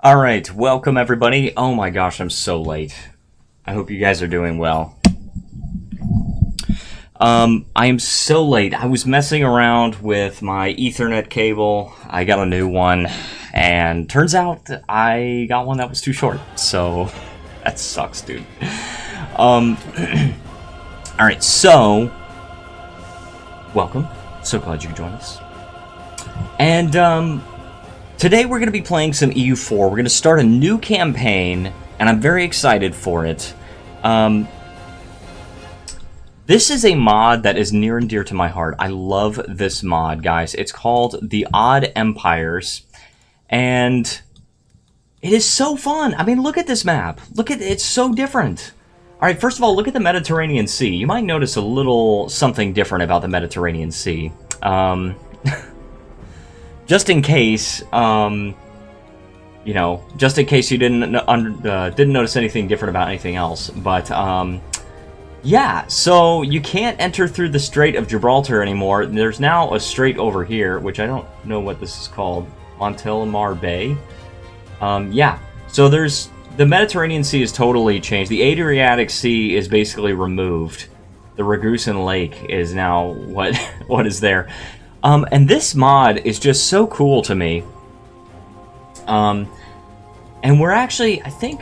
Alright, welcome everybody. Oh my gosh, I'm so late. I hope you guys are doing well. I am so late. I was messing around with my Ethernet cable. I got a new one, and turns out that I got one that was too short. So, that sucks, dude. Alright, so, welcome. So glad you could join us. And, today we're going to be playing some EU4. We're going to start a new campaign, and I'm very excited for it. This is a mod that is near and dear to my heart. I love this mod, guys. It's called The Odd Empires, and it is so fun. I mean, look at this map. Look at it. It's so different. All right, first of all, look at the Mediterranean Sea. You might notice a little something different about the Mediterranean Sea. Just in case, you know, just in case you didn't notice anything different about anything else. But, yeah, so you can't enter through the Strait of Gibraltar anymore. There's now a strait over here, which I don't know what this is called. Montelimar Bay. Yeah, so there's... The Mediterranean Sea is totally changed. The Adriatic Sea is basically removed. The Ragusan Lake is now what is there. And this mod is just so cool to me. And we're actually, I think,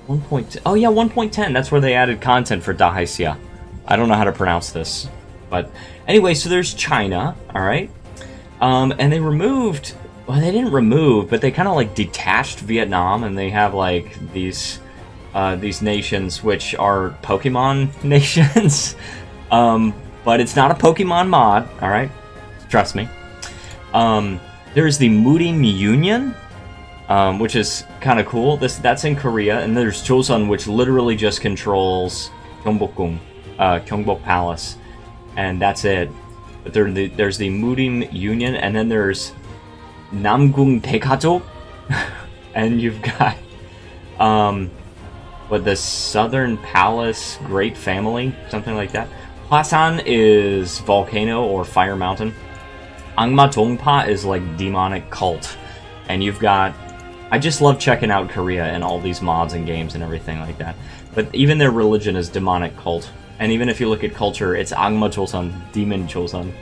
1.10. Oh yeah, 1.10. That's where they added content for Dahaixian. I don't know how to pronounce this, but anyway. So there's China, all right. And they removed. Well, they didn't remove, but they kind of like detached Vietnam, and they have like these nations which are Pokemon nations. But it's not a Pokemon mod, all right. Trust me. There's the Murim Union, which is kind of cool. That's in Korea, and there's Chosun, which literally just controls Gyeongbokgung, Gyeongbok Palace, and that's it. But there's the Murim Union, and then there's Namgung Daekajo, and you've got the Southern Palace Great Family, something like that. Hwasan is volcano or fire mountain. Angma Dongpa is like demonic cult, and you've got... I just love checking out Korea and all these mods and games and everything like that. But even their religion is demonic cult, and even if you look at culture, it's Angma Chosun, Demon Chosun.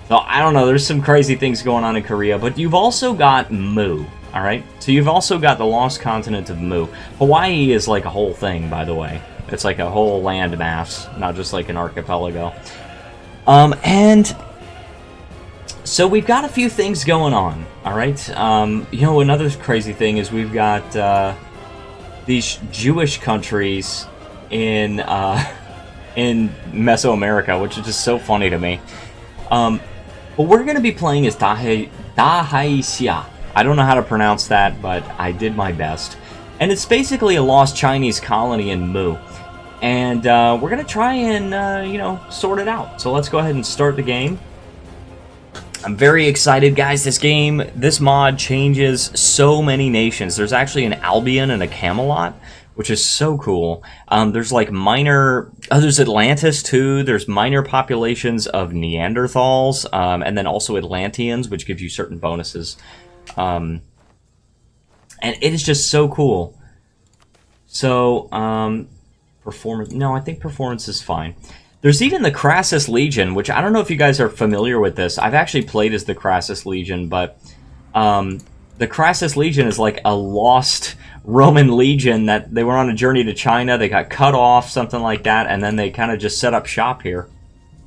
So I don't know, there's some crazy things going on in Korea, but you've also got Mu, alright? So you've also got the lost continent of Mu. Hawaii is like a whole thing, by the way. It's like a whole land mass, not just like an archipelago. And so we've got a few things going on, alright? You know, another crazy thing is we've got these Jewish countries in Mesoamerica, which is just so funny to me. What we're going to be playing is Dahaixian. I don't know how to pronounce that, but I did my best. And it's basically a lost Chinese colony in Mu. And we're going to try and, you know, sort it out. So let's go ahead and start the game. I'm very excited, guys. This mod changes so many nations. There's actually an Albion and a Camelot, which is so cool. There's like minor... Oh, there's Atlantis, too. There's minor populations of Neanderthals, and then also Atlanteans, which gives you certain bonuses. And it is just so cool. So, performance... No, I think performance is fine. There's even the Crassus Legion, which I don't know if you guys are familiar with this. I've actually played as the Crassus Legion, but the Crassus Legion is like a lost Roman legion that they were on a journey to China. They got cut off, something like that, and then they kind of just set up shop here.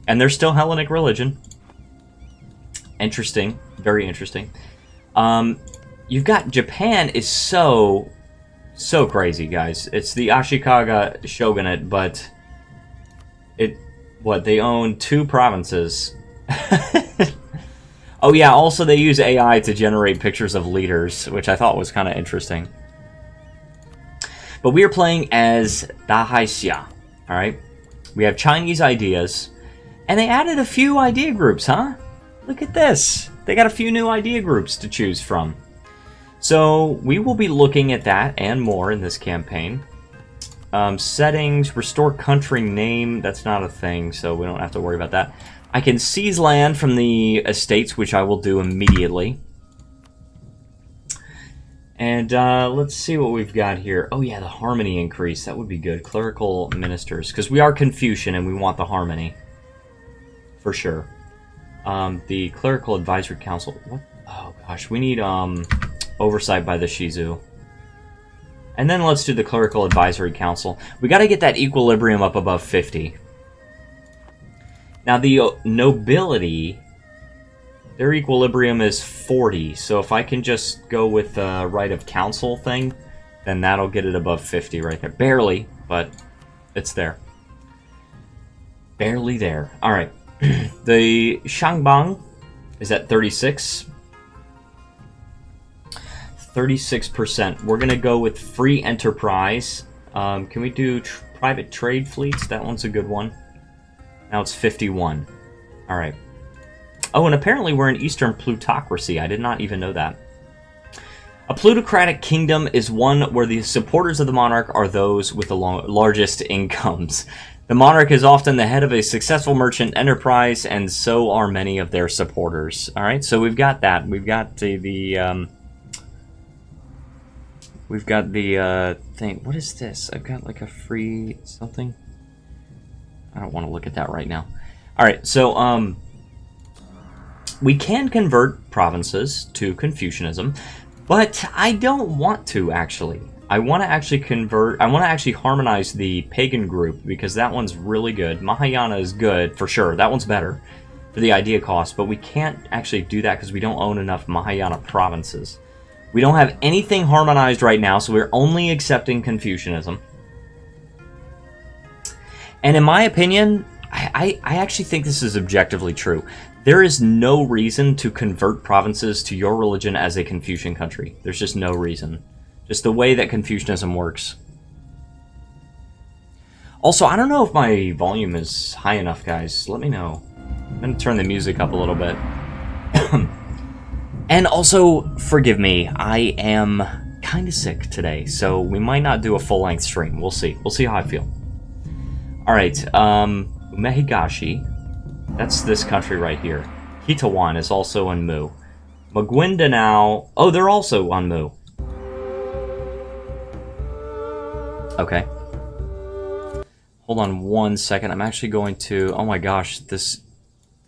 And they're still Hellenic religion. Interesting. Very interesting. You've got Japan is so crazy, guys. It's the Ashikaga shogunate, but they own 2 provinces. Oh yeah, also they use AI to generate pictures of leaders, which I thought was kind of interesting. But we are playing as Dahaixian, alright? We have Chinese ideas, and they added a few idea groups, huh? Look at this. They got a few new idea groups to choose from. So we will be looking at that and more in this campaign. Settings, restore country name, that's not a thing, so we don't have to worry about that. I can seize land from the estates, which I will do immediately. And let's see what we've got here. Oh yeah, the harmony increase. That would be good. Clerical ministers. Because we are Confucian and we want the harmony. For sure. The Clerical Advisory Council. What? Oh gosh, we need oversight by the Shizu. And then let's do the Clerical Advisory Council. We got to get that equilibrium up above 50. Now the nobility, their equilibrium is 40. So if I can just go with the right of council thing, then that'll get it above 50 right there. Barely, but it's there. Barely there. All right. The Shangbang is at 36. 36%. We're going to go with free enterprise. Can we do private trade fleets? That one's a good one. Now it's 51. All right. Oh, and apparently we're an Eastern plutocracy. I did not even know that. A plutocratic kingdom is one where the supporters of the monarch are those with the largest incomes. The monarch is often the head of a successful merchant enterprise, and so are many of their supporters. All right, so we've got that. We've got the thing. What is this? I've got like a free something. I don't want to look at that right now. All right, so we can convert provinces to Confucianism, but I don't want to actually. I want to actually convert. I want to actually harmonize the pagan group because that one's really good. Mahayana is good for sure. That one's better for the idea cost, but we can't actually do that because we don't own enough Mahayana provinces. We don't have anything harmonized right now, so we're only accepting Confucianism. And in my opinion, I actually think this is objectively true. There is no reason to convert provinces to your religion as a Confucian country. There's just no reason. Just the way that Confucianism works. Also, I don't know if my volume is high enough, guys. Let me know. I'm going to turn the music up a little bit. And also, forgive me, I am kind of sick today, so we might not do a full-length stream. We'll see. We'll see how I feel. Alright, Umehigashi. That's this country right here. Kitawan is also on Mu. Maguindanao... Oh, they're also on Mu. Okay. Hold on one second. I'm actually going to... Oh my gosh, this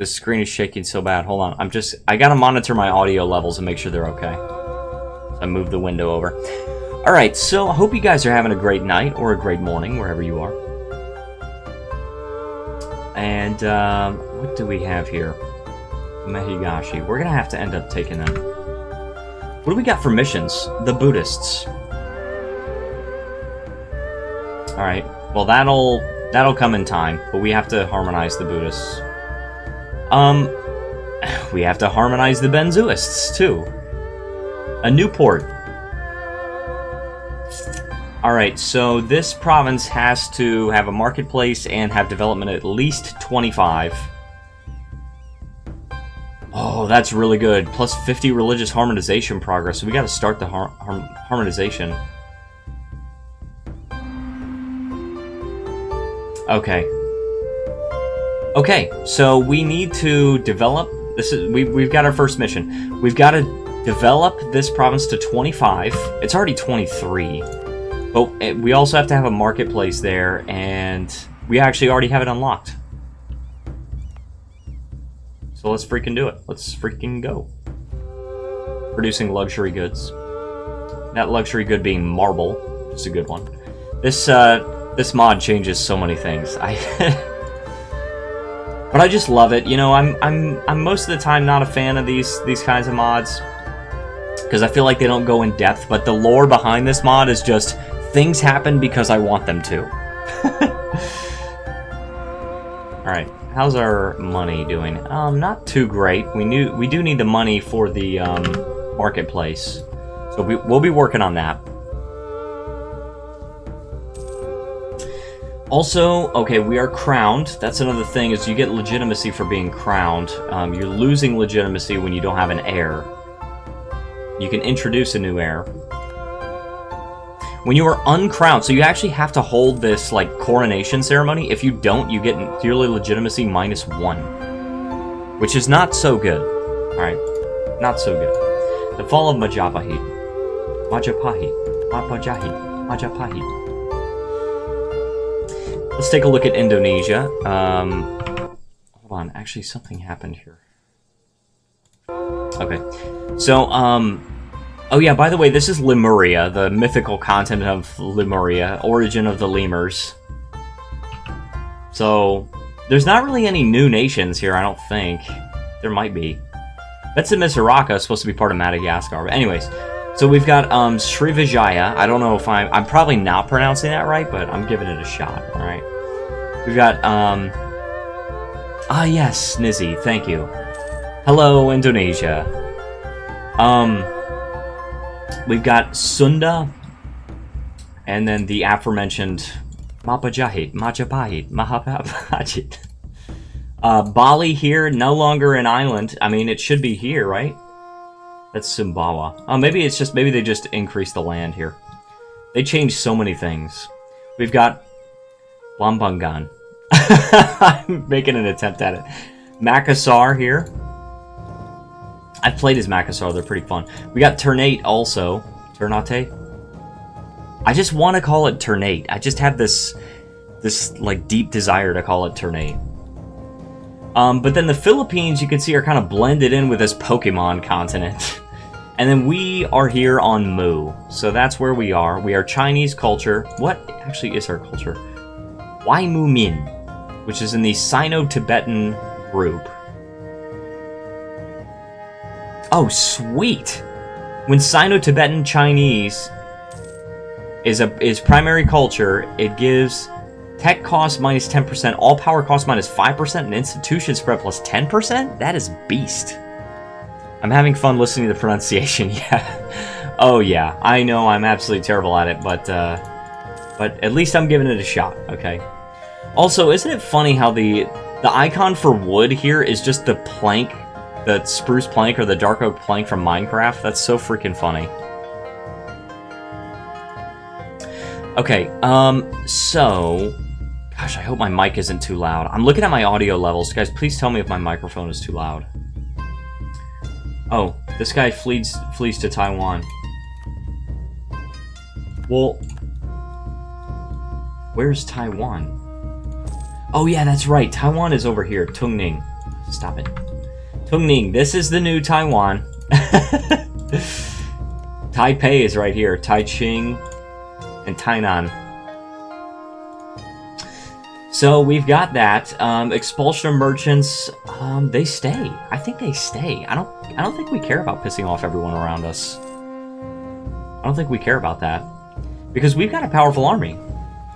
screen is shaking so bad. Hold on. I gotta monitor my audio levels and make sure they're okay. So I moved the window over. Alright, so I hope you guys are having a great night or a great morning, wherever you are. And, what do we have here? Mehigashi. We're gonna have to end up taking them. What do we got for missions? The Buddhists. Alright, well that'll come in time, but we have to harmonize the Buddhists. We have to harmonize the Benzuists, too. A new port. Alright, so this province has to have a marketplace and have development at least 25. Oh, that's really good. Plus 50 religious harmonization progress, so we gotta start the harmonization. Okay. Okay, so we need to develop... We've got our first mission. We've got to develop this province to 25. It's already 23. But we also have to have a marketplace there, and we actually already have it unlocked. So let's freaking do it. Let's freaking go. Producing luxury goods. That luxury good being marble, which is a good one. This mod changes so many things. But I just love it. You know, I'm most of the time not a fan of these kinds of mods because I feel like they don't go in depth. But the lore behind this mod is just things happen because I want them to. All right, how's our money doing? Not too great. We do need the money for the marketplace, so we'll be working on that. Also, okay, we are crowned. That's another thing, is you get legitimacy for being crowned. You're losing legitimacy when you don't have an heir. You can introduce a new heir. When you are uncrowned, so you actually have to hold this, like, coronation ceremony. If you don't, you get yearly legitimacy -1. Which is not so good. Alright, not so good. The fall of Majapahit. Majapahit. Mapajahi. Majapahit. Let's take a look at Indonesia. Hold on. Actually, something happened here. Okay. So, oh yeah, by the way, this is Lemuria, the mythical continent of Lemuria, origin of the lemurs. So, there's not really any new nations here, I don't think. There might be. Betsamissaraka is supposed to be part of Madagascar. But anyways, so we've got Srivijaya. I don't know if I'm probably not pronouncing that right, but I'm giving it a shot, alright? We've got, yes, Snizzy, thank you. Hello, Indonesia. We've got Sunda, and then the aforementioned Mapajahit, Majapahit, Mahapajit. Bali here, no longer an island. I mean, it should be here, right? That's Sumbawa. Oh, maybe they just increased the land here. They changed so many things. We've got Blambangan. I'm making an attempt at it. Makassar here. I've played as Makassar, they're pretty fun. We got Ternate also. Ternate? I just want to call it Ternate. I just have this like deep desire to call it Ternate. But then the Philippines, you can see, are kind of blended in with this Pokemon continent. And then we are here on Mu. So that's where we are. We are Chinese culture. What actually is our culture? Waimu Min, which is in the Sino-Tibetan group. Oh, sweet! When Sino-Tibetan Chinese is primary culture, it gives tech cost minus 10%, all power cost minus 5%, and institution spread plus 10%? That is beast. I'm having fun listening to the pronunciation, yeah. Oh yeah, I know I'm absolutely terrible at it, but at least I'm giving it a shot, okay? Also, isn't it funny how the icon for wood here is just the plank, the spruce plank or the dark oak plank from Minecraft? That's so freaking funny. Okay, so... Gosh, I hope my mic isn't too loud. I'm looking at my audio levels. Guys, please tell me if my microphone is too loud. Oh, this guy flees to Taiwan. Well... Where's Taiwan? Oh yeah, that's right. Taiwan is over here. Tungning. Stop it. Tungning, this is the new Taiwan. Taipei is right here. Taichung and Tainan. So we've got that. Expulsion of merchants, they stay. I think they stay. I don't think we care about pissing off everyone around us. I don't think we care about that. Because we've got a powerful army.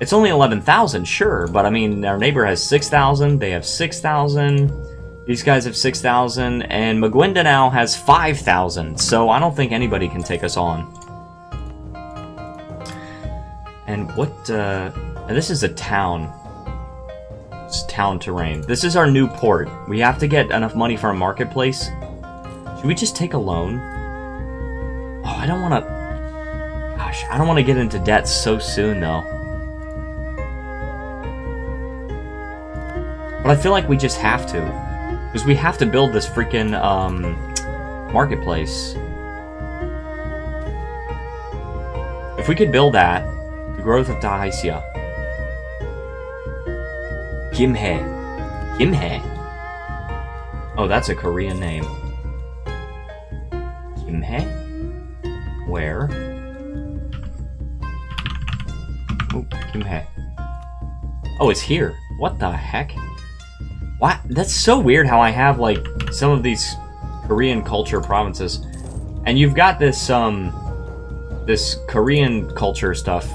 It's only 11,000, sure, but I mean, our neighbor has 6,000, they have 6,000, these guys have 6,000, and Maguindanao has 5,000, so I don't think anybody can take us on. And what, and this is a town. It's town terrain. This is our new port. We have to get enough money for a marketplace. Should we just take a loan? Oh, I don't want to... Gosh, I don't want to get into debt so soon, though. But I feel like we just have to. Because we have to build this freaking, marketplace. If we could build that, the growth of Dahaixian. Gimhae. Gimhae? Oh, that's a Korean name. Gimhae? Where? Oh, Gimhae. Oh, it's here. What the heck? What? That's so weird how I have, like, some of these Korean culture provinces. And you've got this, this Korean culture stuff.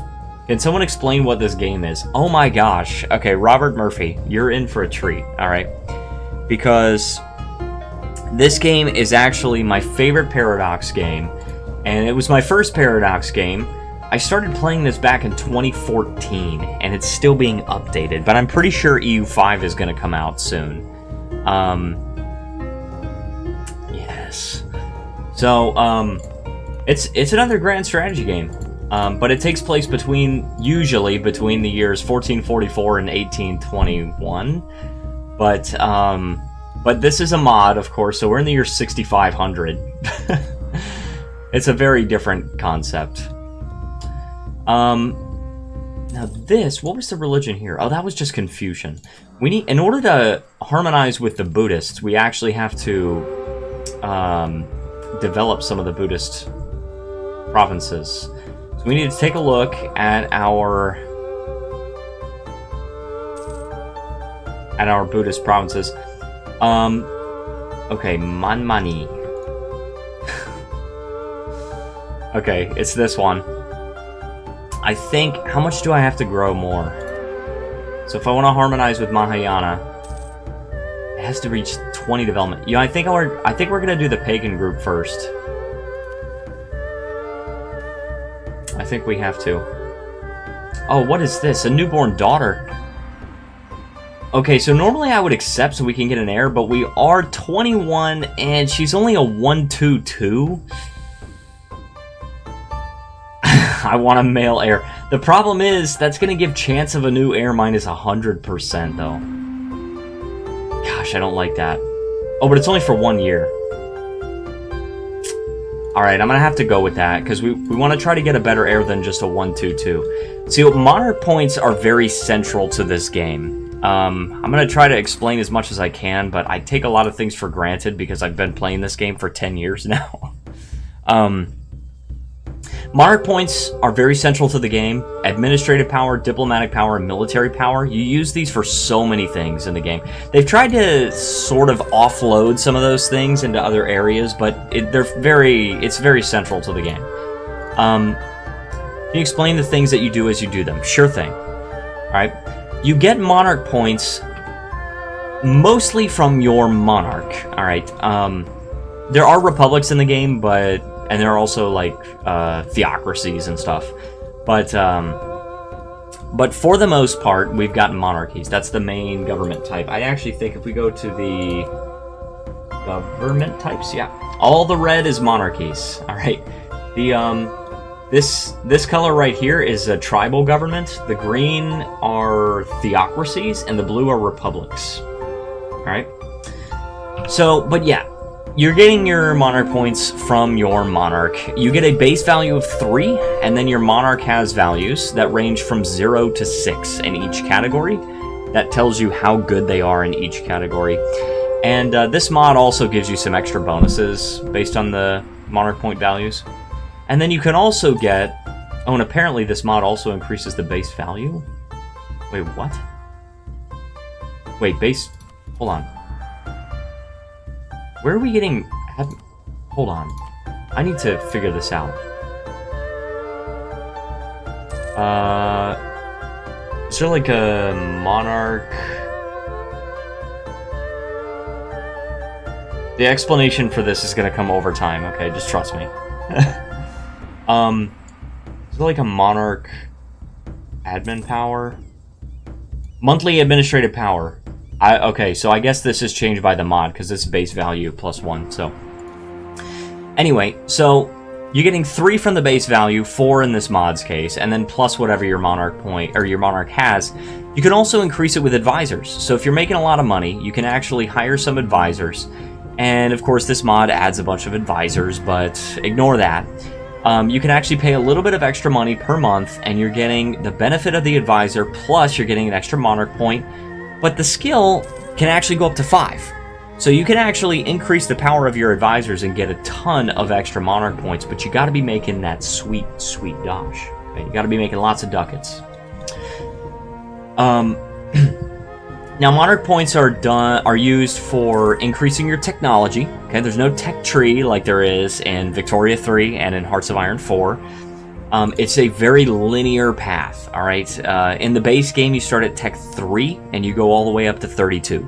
Can someone explain what this game is? Oh my gosh. Okay, Robert Murphy, you're in for a treat, alright? Because this game is actually my favorite Paradox game. And it was my first Paradox game. I started playing this back in 2014, and it's still being updated, but I'm pretty sure EU4 is going to come out soon. Yes. So, it's another grand strategy game, but it takes place usually between the years 1444 and 1821, but this is a mod, of course, so we're in the year 6500. It's a very different concept. Now this, what was the religion here? Oh, that was just Confucian. We need, in order to harmonize with the Buddhists, we actually have to develop some of the Buddhist provinces. So we need to take a look at our Buddhist provinces. Okay, Manmani. Okay, it's this one. I think, how much do I have to grow more? So if I want to harmonize with Mahayana, it has to reach 20 development. You know, I think we're gonna do the pagan group first. I think we have to. Oh, what is this? A newborn daughter. Okay, so normally I would accept so we can get an heir, but we are 21 and she's only a 122. I want a male heir. The problem is, that's going to give chance of a new heir minus 100%, though. Gosh, I don't like that. Oh, but it's only for 1 year. Alright, I'm going to have to go with that, because we want to try to get a better heir than just a 122. See, monarch points are very central to this game. I'm going to try to explain as much as I can, but I take a lot of things for granted because I've been playing this game for 10 years now. Monarch points are very central to the game. Administrative power, diplomatic power, and military power. You use these for so many things in the game. They've tried to sort of offload some of those things into other areas, but it's very central to the game. Can you explain the things that you do as you do them? Sure thing. Alright. You get monarch points mostly from your monarch. Alright. There are republics in the game, and there are also, like, theocracies and stuff. But for the most part, we've gotten monarchies. That's the main government type. I actually think if we go to the government types, yeah. All the red is monarchies, alright? This color right here is a tribal government. The green are theocracies, and the blue are republics. Alright? So, but yeah. You're getting your monarch points from your monarch. You get a base value of 3, and then your monarch has values that range from 0 to 6 in each category. That tells you how good they are in each category. And this mod also gives you some extra bonuses based on the monarch point values. And then you can also get... Oh, and apparently this mod also increases the base value? Wait, what? Wait, base... Hold on. Where are we getting... Hold on. I need to figure this out. Is there like a monarch... The explanation for this is going to come over time, okay? Just trust me. Is there like a monarch... admin power? Monthly administrative power. Okay, so I guess this is changed by the mod, because it's base value plus 1, so... Anyway, so you're getting 3 from the base value, 4 in this mod's case, and then plus whatever your monarch point, or your monarch has. You can also increase it with advisors. So if you're making a lot of money, you can actually hire some advisors. And of course, this mod adds a bunch of advisors, but ignore that. You can actually pay a little bit of extra money per month, and you're getting the benefit of the advisor, plus you're getting an extra monarch point. But the skill can actually go up to 5. So you can actually increase the power of your advisors and get a ton of extra monarch points, but you gotta be making that sweet, sweet dosh. Okay? You gotta be making lots of ducats. Now, monarch points are used for increasing your technology. Okay, there's no tech tree like there is in Victoria 3 and in Hearts of Iron 4. It's a very linear path, alright? In the base game, you start at Tech 3, and you go all the way up to 32.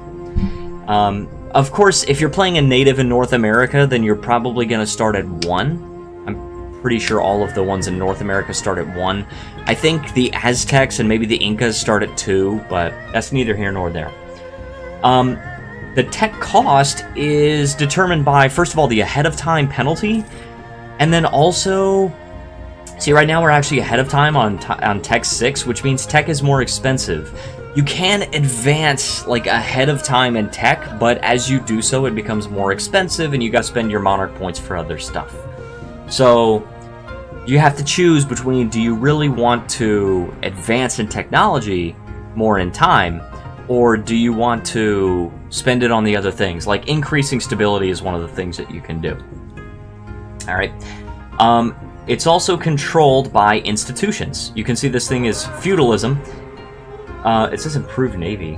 Of course, if you're playing a native in North America, then you're probably going to start at 1. I'm pretty sure all of the ones in North America start at 1. I think the Aztecs and maybe the Incas start at 2, but that's neither here nor there. The tech cost is determined by, first of all, the ahead-of-time penalty, and then also... See, right now we're actually ahead of time on Tech 6, which means tech is more expensive. You can advance, like, ahead of time in tech, but as you do so, it becomes more expensive, and you gotta spend your monarch points for other stuff. So you have to choose between, do you really want to advance in technology more in time, or do you want to spend it on the other things? Like increasing stability is one of the things that you can do. All right. It's also controlled by institutions. You can see this thing is feudalism. It says improved navy.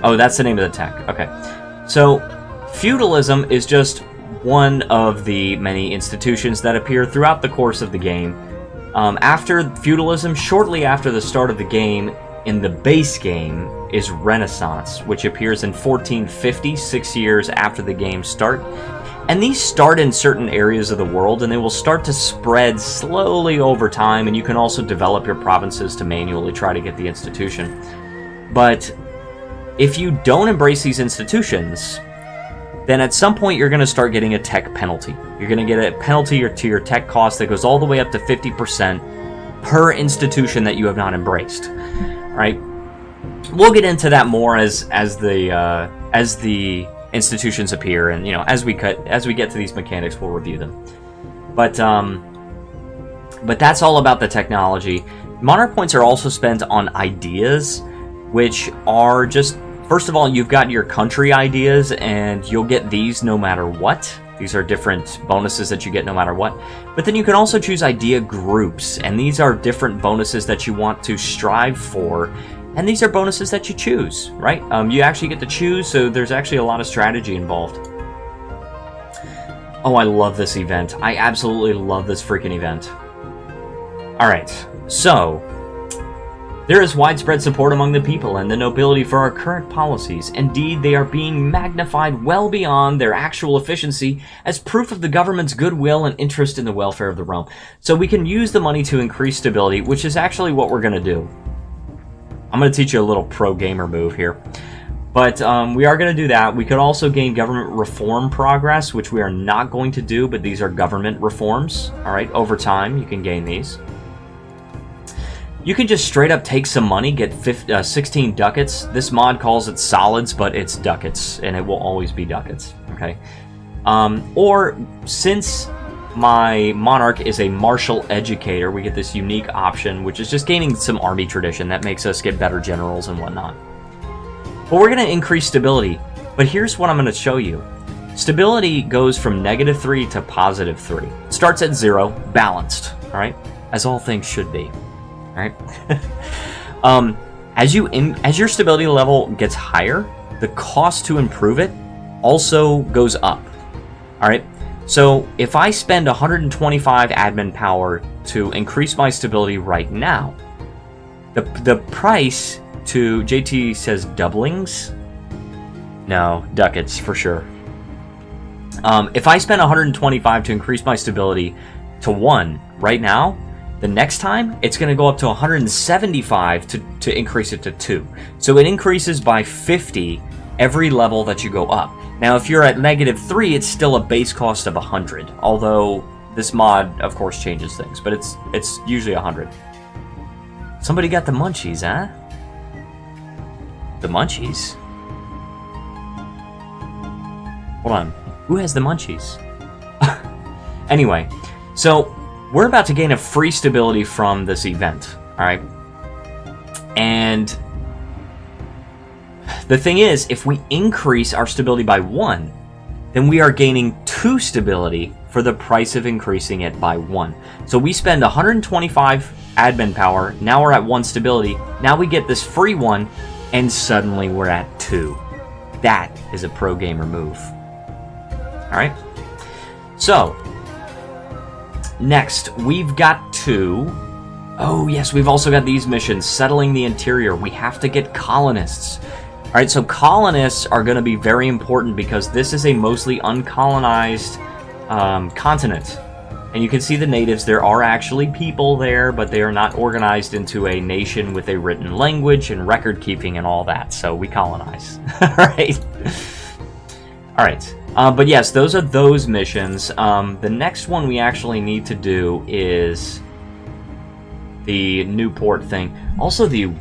Oh, that's the name of the tech. Okay. So feudalism is just one of the many institutions that appear throughout the course of the game. After feudalism, shortly after the start of the game, in the base game, is Renaissance, which appears in 1450, 6 years after the game start. And these start in certain areas of the world, and they will start to spread slowly over time, and you can also develop your provinces to manually try to get the institution. But if you don't embrace these institutions, then at some point you're going to start getting a tech penalty. You're going to get a penalty to your tech cost that goes all the way up to 50% per institution that you have not embraced. All right? We'll get into that more as the institutions appear, and as we get to these mechanics, we'll review them. But that's all about the technology. Monarch points are also spent on ideas, which are just, first of all, you've got your country ideas, and you'll get these no matter what. These are different bonuses that you get no matter what. But then you can also choose idea groups, and these are different bonuses that you want to strive for. And these are bonuses that you choose, right? You actually get to choose, so there's actually a lot of strategy involved. Oh, I love this event. I absolutely love this freaking event. Alright, so there is widespread support among the people and the nobility for our current policies. Indeed, they are being magnified well beyond their actual efficiency as proof of the government's goodwill and interest in the welfare of the realm. So we can use the money to increase stability, which is actually what we're going to do. I'm going to teach you a little pro-gamer move here. But we are going to do that. We could also gain government reform progress, which we are not going to do, but these are government reforms. All right, over time, you can gain these. You can just straight up take some money, get 16 ducats. This mod calls it solids, but it's ducats, and it will always be ducats, okay? Or, since my monarch is a martial educator, we get this unique option, which is just gaining some army tradition that makes us get better generals and whatnot. But we're going to increase stability, but here's what I'm going to show you. Stability goes from -3 to +3. It starts at 0, balanced, all right? As all things should be. Right? As your stability level gets higher, the cost to improve it also goes up. All right. So if I spend 125 admin power to increase my stability right now, the price to JT says doublings. No, ducats for sure. If I spend 125 to increase my stability to 1 right now, the next time, it's going to go up to 175 to increase it to 2. So it increases by 50 every level that you go up. Now, if you're at -3, it's still a base cost of 100. Although, this mod, of course, changes things. But it's usually 100. Somebody got the munchies, huh? The munchies? Hold on. Who has the munchies? Anyway, so we're about to gain a free stability from this event, alright? And the thing is, if we increase our stability by 1, then we are gaining 2 stability for the price of increasing it by 1. So we spend 125 admin power, now we're at 1 stability, now we get this free 1, and suddenly we're at 2. That is a pro gamer move. Alright? So, next, we've got to... Oh, yes, we've also got these missions. Settling the interior. We have to get colonists. Alright, so colonists are going to be very important because this is a mostly uncolonized continent. And you can see the natives. There are actually people there, but they are not organized into a nation with a written language and record keeping and all that. So we colonize. Alright. Alright. But yes, those are those missions. The next one we actually need to do is the Newport thing. Also the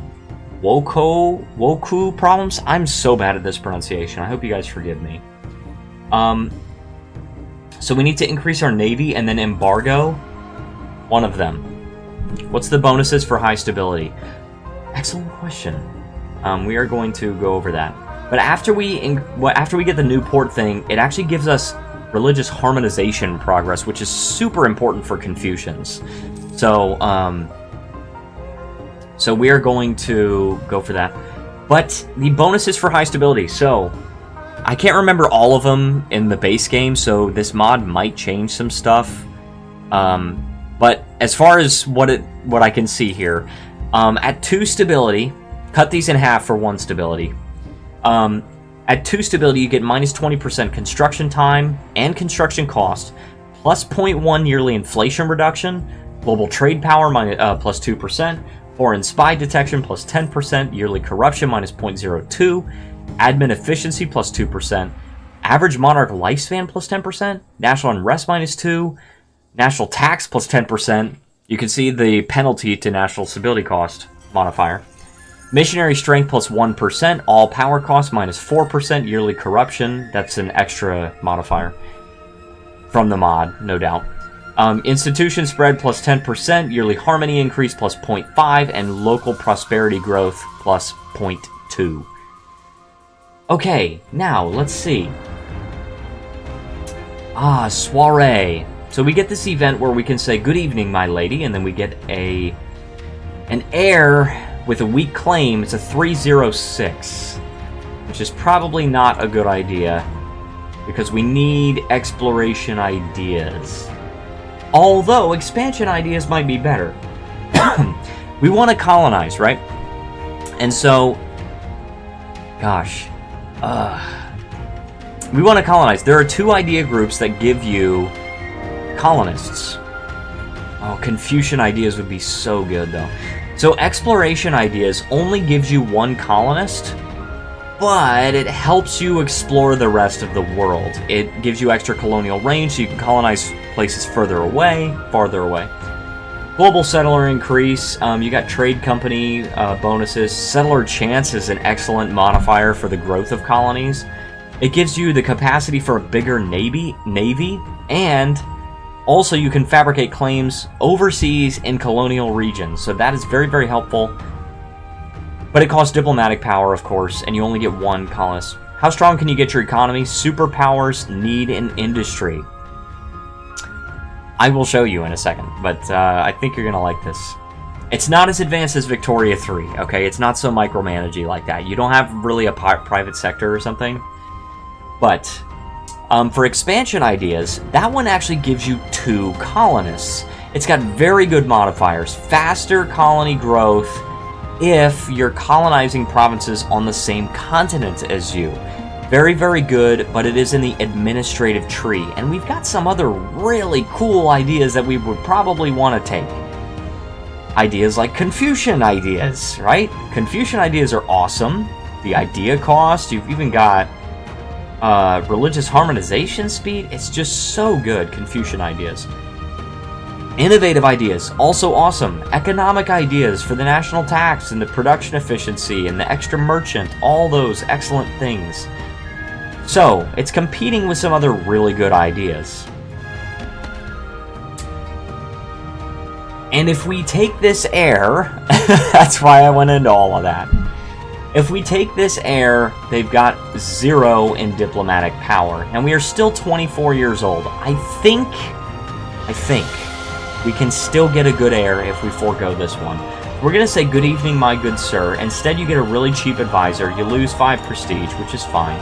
Woku problems. I'm so bad at this pronunciation. I hope you guys forgive me. So we need to increase our navy and then embargo one of them. What's the bonuses for high stability? Excellent question. We are going to go over that. But after we get the new port thing, it actually gives us religious harmonization progress, which is super important for Confucians. So, so we are going to go for that. But the bonuses for high stability. So, I can't remember all of them in the base game, so this mod might change some stuff. But as far as what I can see here, at 2 stability, cut these in half for 1 stability. At 2 stability, you get minus 20% construction time and construction cost, plus 0.1 yearly inflation reduction, global trade power plus 2%, foreign spy detection plus 10%, yearly corruption minus 0.02, admin efficiency plus 2%, average monarch lifespan plus 10%, national unrest minus 2, national tax plus 10%. You can see the penalty to national stability cost modifier. Missionary strength plus 1%, all power cost minus 4%, yearly corruption, that's an extra modifier from the mod, no doubt. Institution spread plus 10%, yearly harmony increase plus 0.5, and local prosperity growth plus 0.2. Okay, now let's see. Soiree. So we get this event where we can say, "Good evening, my lady," and then we get an heir with a weak claim. It's a 306, which is probably not a good idea because we need exploration ideas. Although expansion ideas might be better. We want to colonize, right? And so, gosh, we want to colonize. There are 2 idea groups that give you colonists. Oh, Confucian ideas would be so good, though. So exploration ideas only gives you 1 colonist, but it helps you explore the rest of the world. It gives you extra colonial range, so you can colonize places farther away. Global settler increase, you got trade company bonuses. Settler chance is an excellent modifier for the growth of colonies. It gives you the capacity for a bigger navy, and also you can fabricate claims overseas in colonial regions, so that is very, very helpful. But it costs diplomatic power, of course, and you only get 1 colonist. How strong can you get your economy? Superpowers need an industry. I will show you in a second, but I think you're going to like this. It's not as advanced as Victoria 3, okay? It's not so micromanagey like that. You don't have really a private sector or something. But for expansion ideas, that one actually gives you 2 colonists. It's got very good modifiers. Faster colony growth if you're colonizing provinces on the same continent as you. Very, very good, but it is in the administrative tree. And we've got some other really cool ideas that we would probably want to take. Ideas like Confucian ideas, right? Confucian ideas are awesome. The idea cost, you've even got religious harmonization speed. It's just so good, Confucian ideas. Innovative ideas, also awesome. Economic ideas for the national tax and the production efficiency and the extra merchant, all those excellent things. So, it's competing with some other really good ideas. And if we take this heir, that's why I went into all of that. If we take this heir, they've got 0 in diplomatic power. And we are still 24 years old. I think we can still get a good heir if we forego this one. We're going to say, "Good evening, my good sir." Instead, you get a really cheap advisor. You lose 5 prestige, which is fine.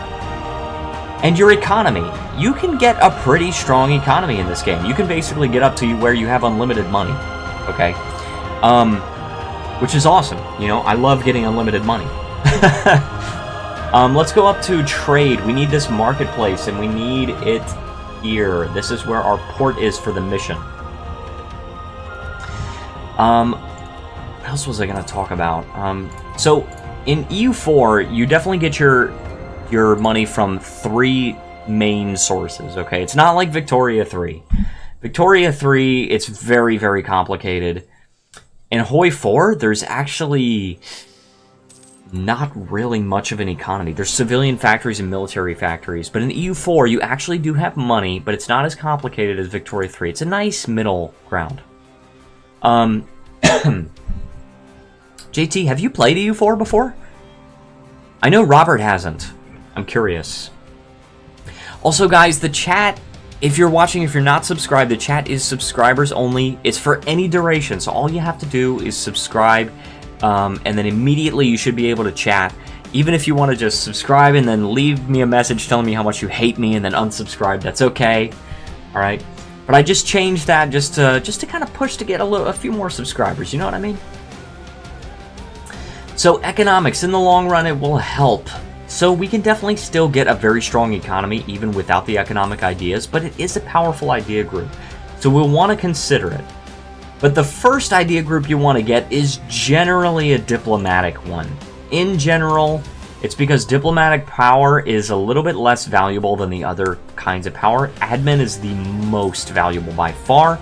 And your economy. You can get a pretty strong economy in this game. You can basically get up to where you have unlimited money. Okay? Which is awesome. You know, I love getting unlimited money. Let's go up to trade. We need this marketplace, and we need it here. This is where our port is for the mission. What else was I going to talk about? So, in EU4, you definitely get your money from 3 main sources, okay? It's not like Victoria 3. Victoria 3, it's very, very complicated. In Hoi 4, there's actually not really much of an economy. There's civilian factories and military factories, but in EU4 you actually do have money, but it's not as complicated as Victoria 3. It's a nice middle ground. JT, have you played EU4 before? I know Robert hasn't. I'm curious. Also, guys, the chat, if you're watching, if you're not subscribed, the chat is subscribers only. It's for any duration, so all you have to do is subscribe, and then immediately you should be able to chat. Even if you want to just subscribe and then leave me a message telling me how much you hate me and then unsubscribe, that's okay. All right? But I just changed that just to kind of push to get a few more subscribers, you know what I mean? So economics, in the long run, it will help. So we can definitely still get a very strong economy even without the economic ideas, but it is a powerful idea group. So we'll want to consider it. But the first idea group you want to get is generally a diplomatic one. In general, it's because diplomatic power is a little bit less valuable than the other kinds of power. Admin is the most valuable by far.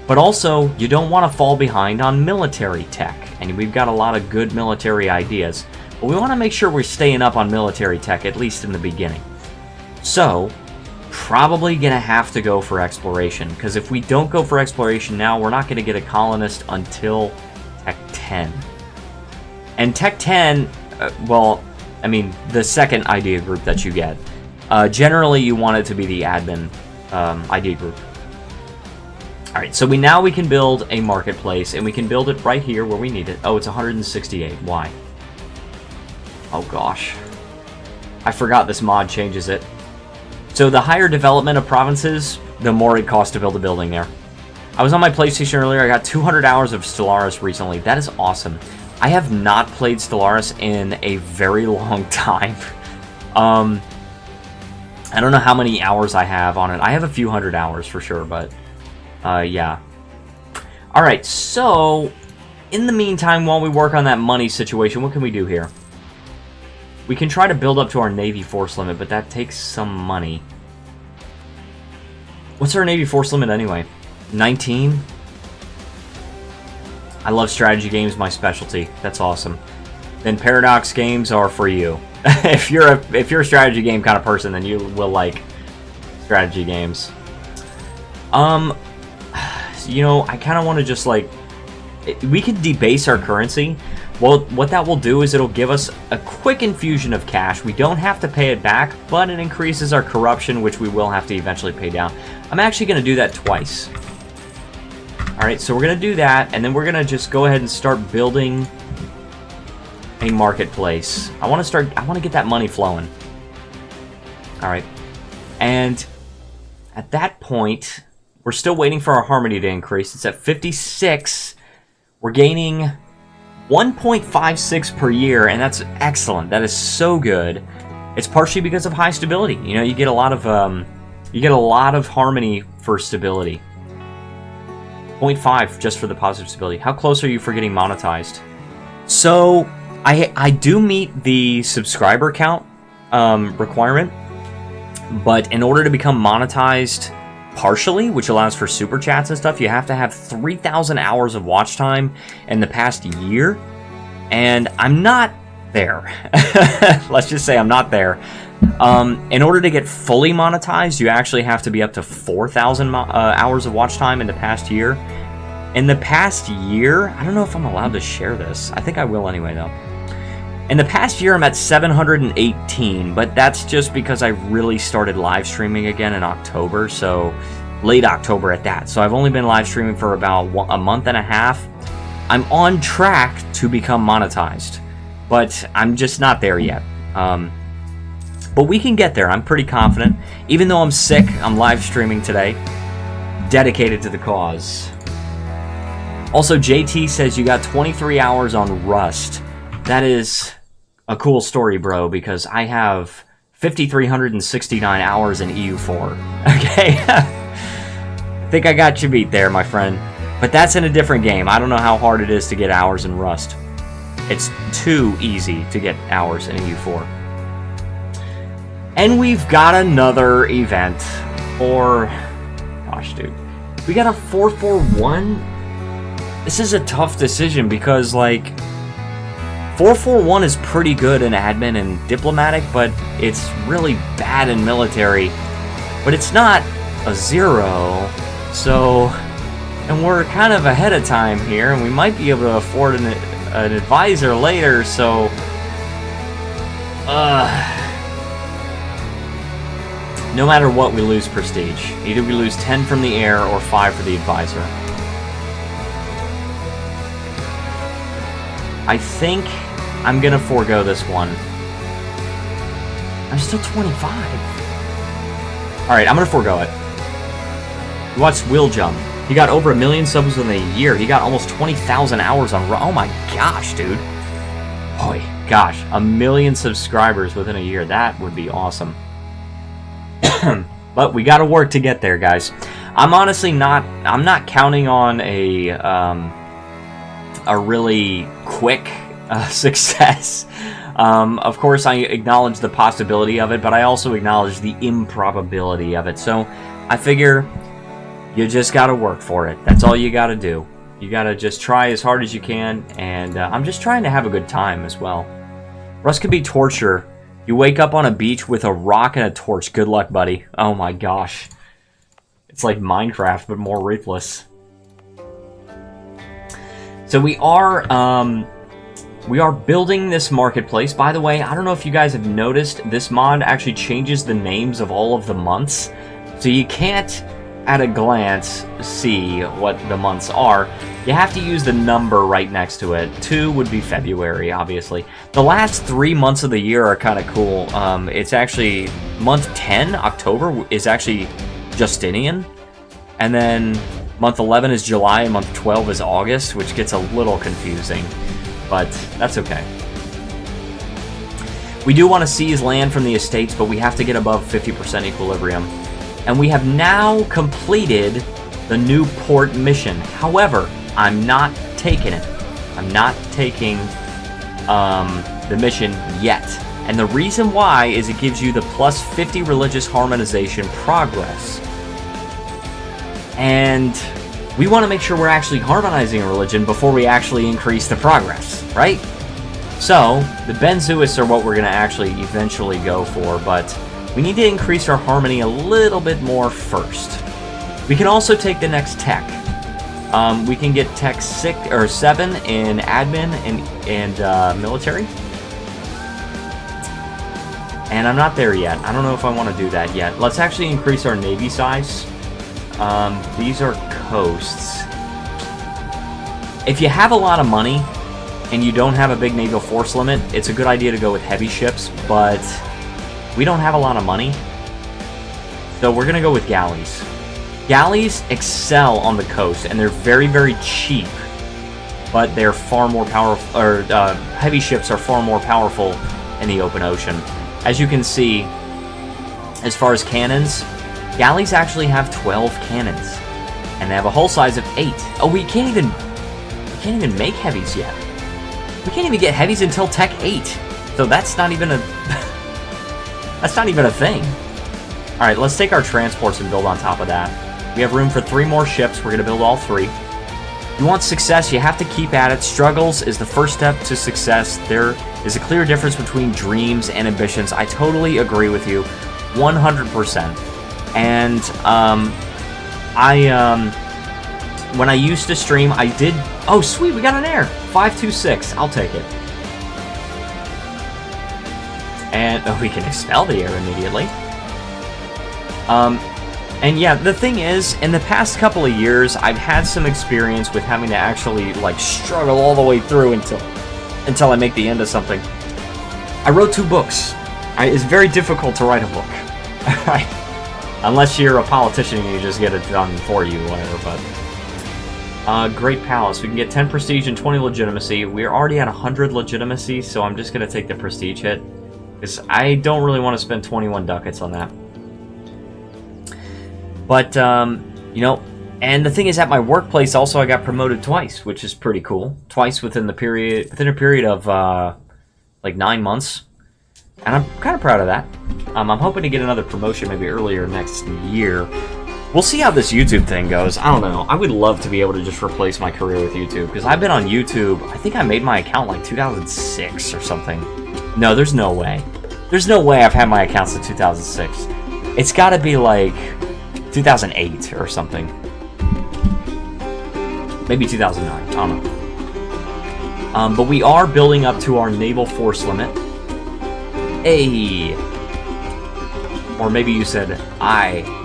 But also, you don't want to fall behind on military tech. And we've got a lot of good military ideas. But we want to make sure we're staying up on military tech, at least in the beginning. So, probably going to have to go for exploration. Because if we don't go for exploration now, we're not going to get a colonist until Tech 10. And Tech 10, well, I mean, the second idea group that you get. Generally, you want it to be the admin idea group. Alright, so we can build a marketplace, and we can build it right here where we need it. Oh, it's 168. Why? Oh gosh. I forgot this mod changes it. So the higher development of provinces, the more it costs to build a building there. I was on my PlayStation earlier, I got 200 hours of Stellaris recently. That is awesome. I have not played Stellaris in a very long time. I don't know how many hours I have on it. I have a few hundred hours for sure, but... yeah. Alright, so, in the meantime, while we work on that money situation, what can we do here? We can try to build up to our Navy force limit, but that takes some money. What's our Navy force limit anyway? 19? I love strategy games, my specialty. That's awesome. Then Paradox games are for you. if you're a strategy game kind of person, then you will like strategy games. You know, I kind of want to just like... We could debase our currency. Well, what that will do is it'll give us a quick infusion of cash. We don't have to pay it back, but it increases our corruption, which we will have to eventually pay down. I'm actually going to do that twice. Alright, so we're going to do that, and then we're going to just go ahead and start building a marketplace. I want to get that money flowing. Alright. And at that point... We're still waiting for our harmony to increase. It's at 56. We're gaining 1.56 per year, and that's excellent. That is so good. It's partially because of high stability. You know, you get a lot of harmony for stability. 0.5 just for the positive stability. How close are you for getting monetized? So I do meet the subscriber count requirement, but in order to become monetized partially, which allows for super chats and stuff, you have to have 3,000 hours of watch time in the past year, and I'm not there. Let's just say I'm not there. In order to get fully monetized, you actually have to be up to 4,000 hours of watch time in the past year. In the past year, I don't know if I'm allowed to share this. I think I will anyway, though. In the past year, I'm at 718, but that's just because I really started live streaming again in October, so late October at that. So I've only been live streaming for about a month and a half. I'm on track to become monetized, but I'm just not there yet. But we can get there. I'm pretty confident. Even though I'm sick, I'm live streaming today, dedicated to the cause. Also, JT says you got 23 hours on Rust. That is a cool story, bro, because I have 5,369 hours in EU4. Okay? I think I got you beat there, my friend. But that's in a different game. I don't know how hard it is to get hours in Rust. It's too easy to get hours in EU4. And we've got another event. Or... Gosh, dude. We got a 441? This is a tough decision because, like... 441 is pretty good in admin and diplomatic, but it's really bad in military. But it's not a 0, so... And we're kind of ahead of time here, and we might be able to afford an advisor later, so... No matter what, we lose prestige. Either we lose 10 from the air or 5 for the advisor. I think I'm gonna forego this one. I'm still 25. Alright, I'm gonna forego it. You watched Will Jump. He got over 1 million subs in a year. He got almost 20,000 hours on... Oh my gosh, dude. Boy, gosh. 1 million subscribers within a year. That would be awesome. But we gotta work to get there, guys. I'm honestly not... I'm not counting on a really quick success. Of course, I acknowledge the possibility of it, but I also acknowledge the improbability of it. So, I figure... You just gotta work for it. That's all you gotta do. You gotta just try as hard as you can, and I'm just trying to have a good time as well. Rust could be torture. You wake up on a beach with a rock and a torch. Good luck, buddy. Oh my gosh. It's like Minecraft, but more ruthless. So we are building this marketplace. By the way, I don't know if you guys have noticed, this mod actually changes the names of all of the months. So you can't... at a glance, see what the months are. You have to use the number right next to it. 2 would be February, obviously. The last 3 months of the year are kind of cool. It's actually month 10, October, is actually Justinian. And then month 11 is July, and month 12 is August, which gets a little confusing. But that's okay. We do want to seize land from the estates, but we have to get above 50% equilibrium. And we have now completed the new port mission. However, I'm not taking it. I'm not taking the mission yet. And the reason why is it gives you the plus 50 religious harmonization progress. And we want to make sure we're actually harmonizing a religion before we actually increase the progress, right? So, the Benzuists are what we're going to actually eventually go for, but... we need to increase our harmony a little bit more first. We can also take the next tech. We can get tech 6 or 7 in admin and military. And I'm not there yet. I don't know if I want to do that yet. Let's actually increase our navy size. These are coasts. If you have a lot of money and you don't have a big naval force limit, it's a good idea to go with heavy ships, but we don't have a lot of money, so we're going to go with galleys. Galleys excel on the coast, and they're very, very cheap, but they're far more powerful, or heavy ships are far more powerful in the open ocean. As you can see, as far as cannons, galleys actually have 12 cannons, and they have a hull size of 8. Oh, we can't even make heavies yet. We can't even get heavies until Tech 8, so that's not even a... that's not even a thing. Alright, let's take our transports and build on top of that. We have room for 3 more ships. We're going to build all 3. You want success, you have to keep at it. Struggles is the first step to success. There is a clear difference between dreams and ambitions. I totally agree with you. 100%. And, when I used to stream, I did... Oh, sweet, we got an air. 526. I'll take it. And we can expel the air immediately. And yeah, the thing is, in the past couple of years, I've had some experience with having to actually, like, struggle all the way through until I make the end of something. I wrote 2 books. It's very difficult to write a book. Alright. Unless you're a politician and you just get it done for you, whatever, but... Great Palace. We can get 10 prestige and 20 legitimacy. We're already at 100 legitimacy, so I'm just going to take the prestige hit. Because I don't really want to spend 21 ducats on that. But, you know, and the thing is, at my workplace also I got promoted twice, which is pretty cool. Twice within a period of, like 9 months. And I'm kind of proud of that. I'm hoping to get another promotion maybe earlier next year. We'll see how this YouTube thing goes. I don't know. I would love to be able to just replace my career with YouTube, because I've been on YouTube, I think I made my account like 2006 or something. No, there's no way. There's no way I've had my account since 2006. It's gotta be like 2008 or something. Maybe 2009, I don't know. But we are building up to our naval force limit. Hey! Or maybe you said, I.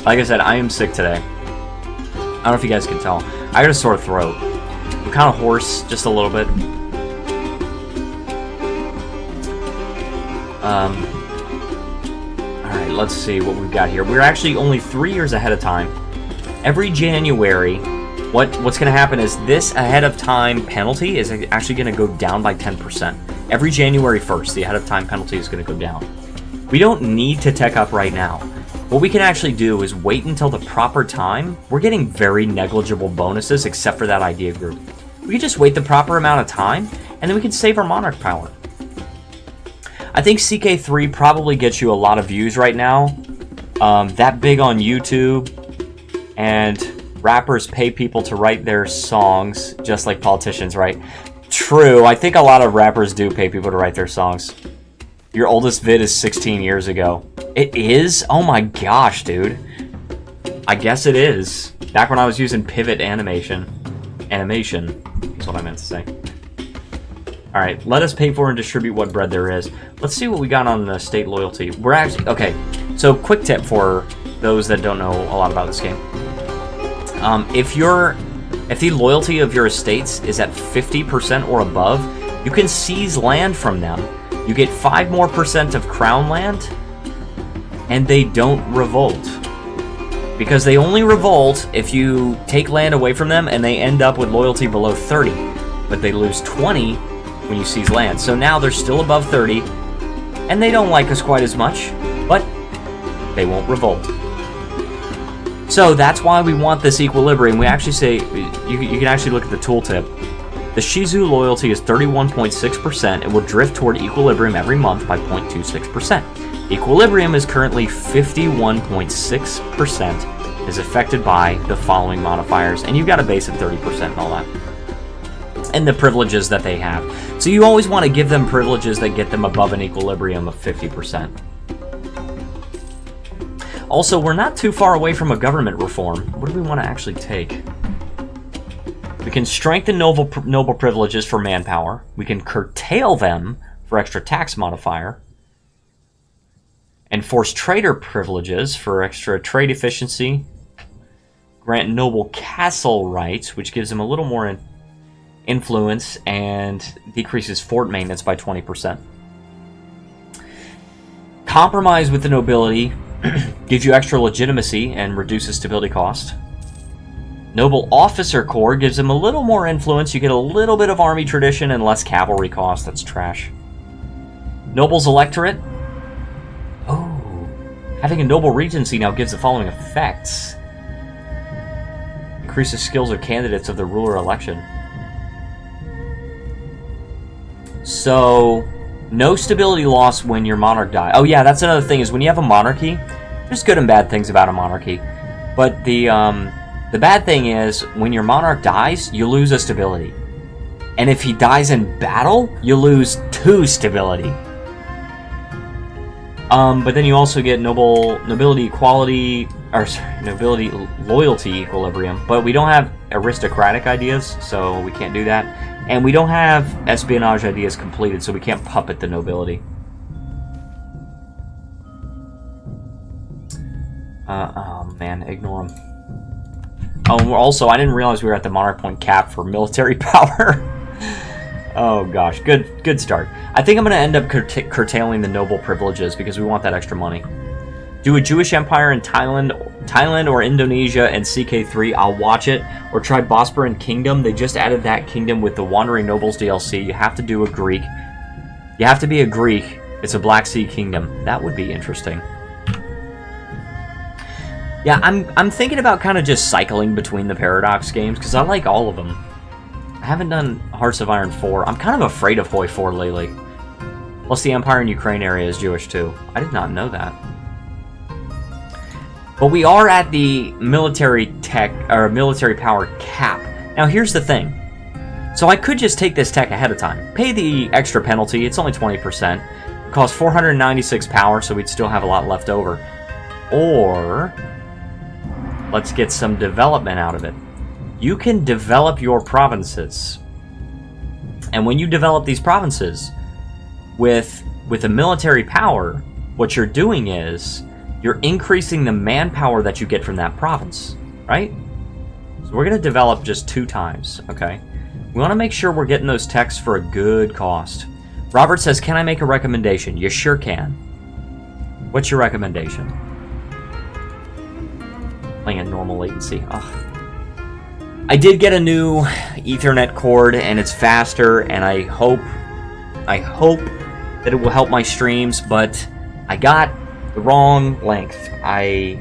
Like I said, I am sick today. I don't know if you guys can tell. I got a sore throat. I'm kind of hoarse, just a little bit. Alright, let's see what we've got here. We're actually only 3 years ahead of time. Every January, what's going to happen is this ahead of time penalty is actually going to go down by 10%. Every January 1st, the ahead of time penalty is going to go down. We don't need to tech up right now. What we can actually do is wait until the proper time. We're getting very negligible bonuses except for that idea group. We can just wait the proper amount of time, and then we can save our monarch power. I think CK3 probably gets you a lot of views right now. That big on YouTube, and rappers pay people to write their songs, just like politicians, right? True, I think a lot of rappers do pay people to write their songs. Your oldest vid is 16 years ago. It is? Oh my gosh, dude. I guess it is. Back when I was using pivot animation. Animation is what I meant to say. Alright, let us pay for and distribute what bread there is. Let's see what we got on the state loyalty. We're actually... Okay, so quick tip for those that don't know a lot about this game. If the loyalty of your estates is at 50% or above, you can seize land from them. You get 5% more of crown land, and they don't revolt. Because they only revolt if you take land away from them and they end up with loyalty below 30. But they lose 20 when you seize land. So now they're still above 30, and they don't like us quite as much, but they won't revolt. So that's why we want this equilibrium. We actually say, you can actually look at the tooltip. The Shizu loyalty is 31.6% and will drift toward equilibrium every month by 0.26%. Equilibrium is currently 51.6%, is affected by the following modifiers, and you've got a base of 30% and all that. And the privileges that they have. So you always want to give them privileges that get them above an equilibrium of 50%. Also, we're not too far away from a government reform. What do we want to actually take? We can strengthen noble privileges for manpower. We can curtail them for extra tax modifier. Enforce trader privileges for extra trade efficiency. Grant noble castle rights, which gives them a little more influence and decreases fort maintenance by 20%. Compromise with the nobility gives you extra legitimacy and reduces stability cost. Noble Officer Corps gives them a little more influence. You get a little bit of army tradition and less cavalry cost. That's trash. Noble's Electorate. Oh, having a noble regency now gives the following effects. Increases skills of candidates of the ruler election. So, no stability loss when your monarch dies. Oh yeah, that's another thing, is when you have a monarchy, there's good and bad things about a monarchy. But the bad thing is, when your monarch dies, you lose a stability. And if he dies in battle, you lose 2 stability. But then you also get nobility equality, or sorry, nobility loyalty equilibrium. But we don't have aristocratic ideas, so we can't do that. And we don't have espionage ideas completed, so we can't puppet the nobility. Oh man, ignore them. Oh, also, I didn't realize we were at the monarch point cap for military power. Oh gosh, good start. I think I'm going to end up curtailing the noble privileges because we want that extra money. Do a Jewish empire in Thailand or Indonesia and CK3, I'll watch it. Or try Bosporan Kingdom. They just added that kingdom with the Wandering Nobles DLC. You have to do a Greek. You have to be a Greek. It's a Black Sea kingdom. That would be interesting. Yeah, I'm thinking about kind of just cycling between the Paradox games because I like all of them. I haven't done Hearts of Iron 4. I'm kind of afraid of Hoi 4 lately. Plus the Empire in Ukraine area is Jewish too. I did not know that. But we are at the military tech, or military power cap. Now here's the thing. So I could just take this tech ahead of time. Pay the extra penalty, it's only 20%. It costs 496 power, so we'd still have a lot left over. Or, let's get some development out of it. You can develop your provinces. And when you develop these provinces, with a military power, what you're doing is, you're increasing the manpower that you get from that province, right? So we're going to develop just 2 times, okay? We want to make sure we're getting those techs for a good cost. Robert says, can I make a recommendation? You sure can. What's your recommendation? Playing at normal latency. Ugh. I did get a new Ethernet cord, and it's faster, and I hope that it will help my streams, but I got the wrong length. I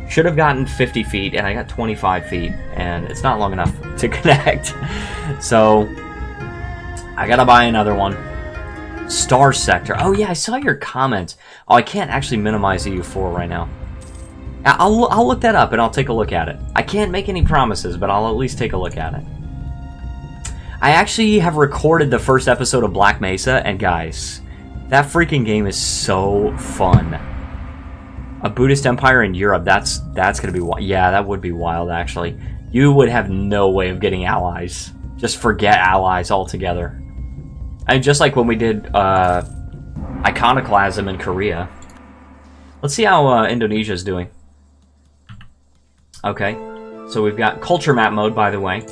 should have gotten 50 feet, and I got 25 feet, and it's not long enough to connect. So, I gotta buy another one. Star Sector. Oh yeah, I saw your comment. Oh, I can't actually minimize EU4 right now. I'll look that up, and I'll take a look at it. I can't make any promises, but I'll at least take a look at it. I actually have recorded the first episode of Black Mesa, and guys, that freaking game is so fun. A Buddhist empire in Europe, that's gonna be wild. Yeah, that would be wild, actually. You would have no way of getting allies. Just forget allies altogether. I mean, just like when we did Iconoclasm in Korea. Let's see how Indonesia's doing. Okay, so we've got culture map mode, by the way.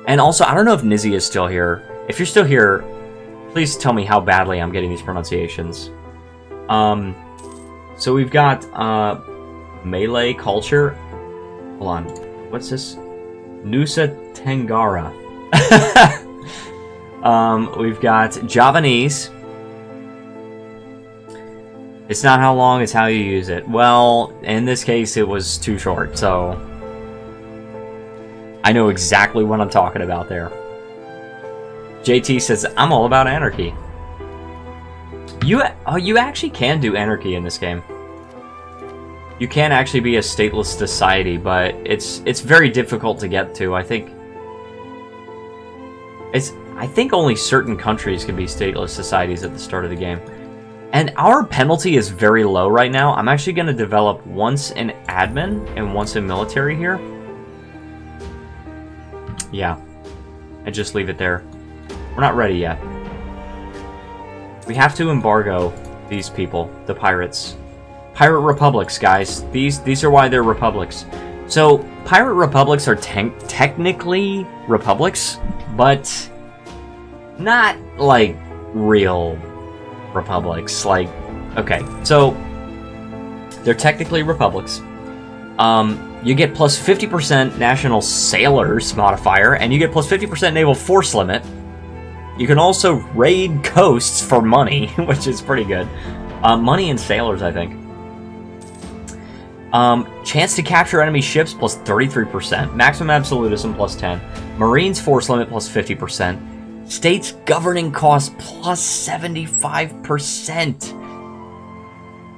And also, I don't know if Nizzy is still here. If you're still here, please tell me how badly I'm getting these pronunciations. So we've got Malay culture. Hold on. What's this? Nusa Tenggara. We've got Javanese. It's not how long, it's how you use it. Well, in this case, it was too short, so I know exactly what I'm talking about there. JT says, I'm all about anarchy. You actually can do anarchy in this game. You can actually be a stateless society, but it's very difficult to get to. I think only certain countries can be stateless societies at the start of the game. And our penalty is very low right now. I'm actually going to develop once in admin and once in military here. Yeah. And just leave it there. We're not ready yet. We have to embargo these people, the pirates. Pirate republics, guys. These are why they're republics. So, pirate republics are technically republics, but not like real republics. Like, okay, so they're technically republics. You get plus 50% national sailors modifier, and you get plus 50% naval force limit. You can also raid coasts for money, which is pretty good. Money and sailors, I think. Chance to capture enemy ships plus 33%. Maximum absolutism plus 10. Marines force limit plus 50%. States governing cost plus 75%.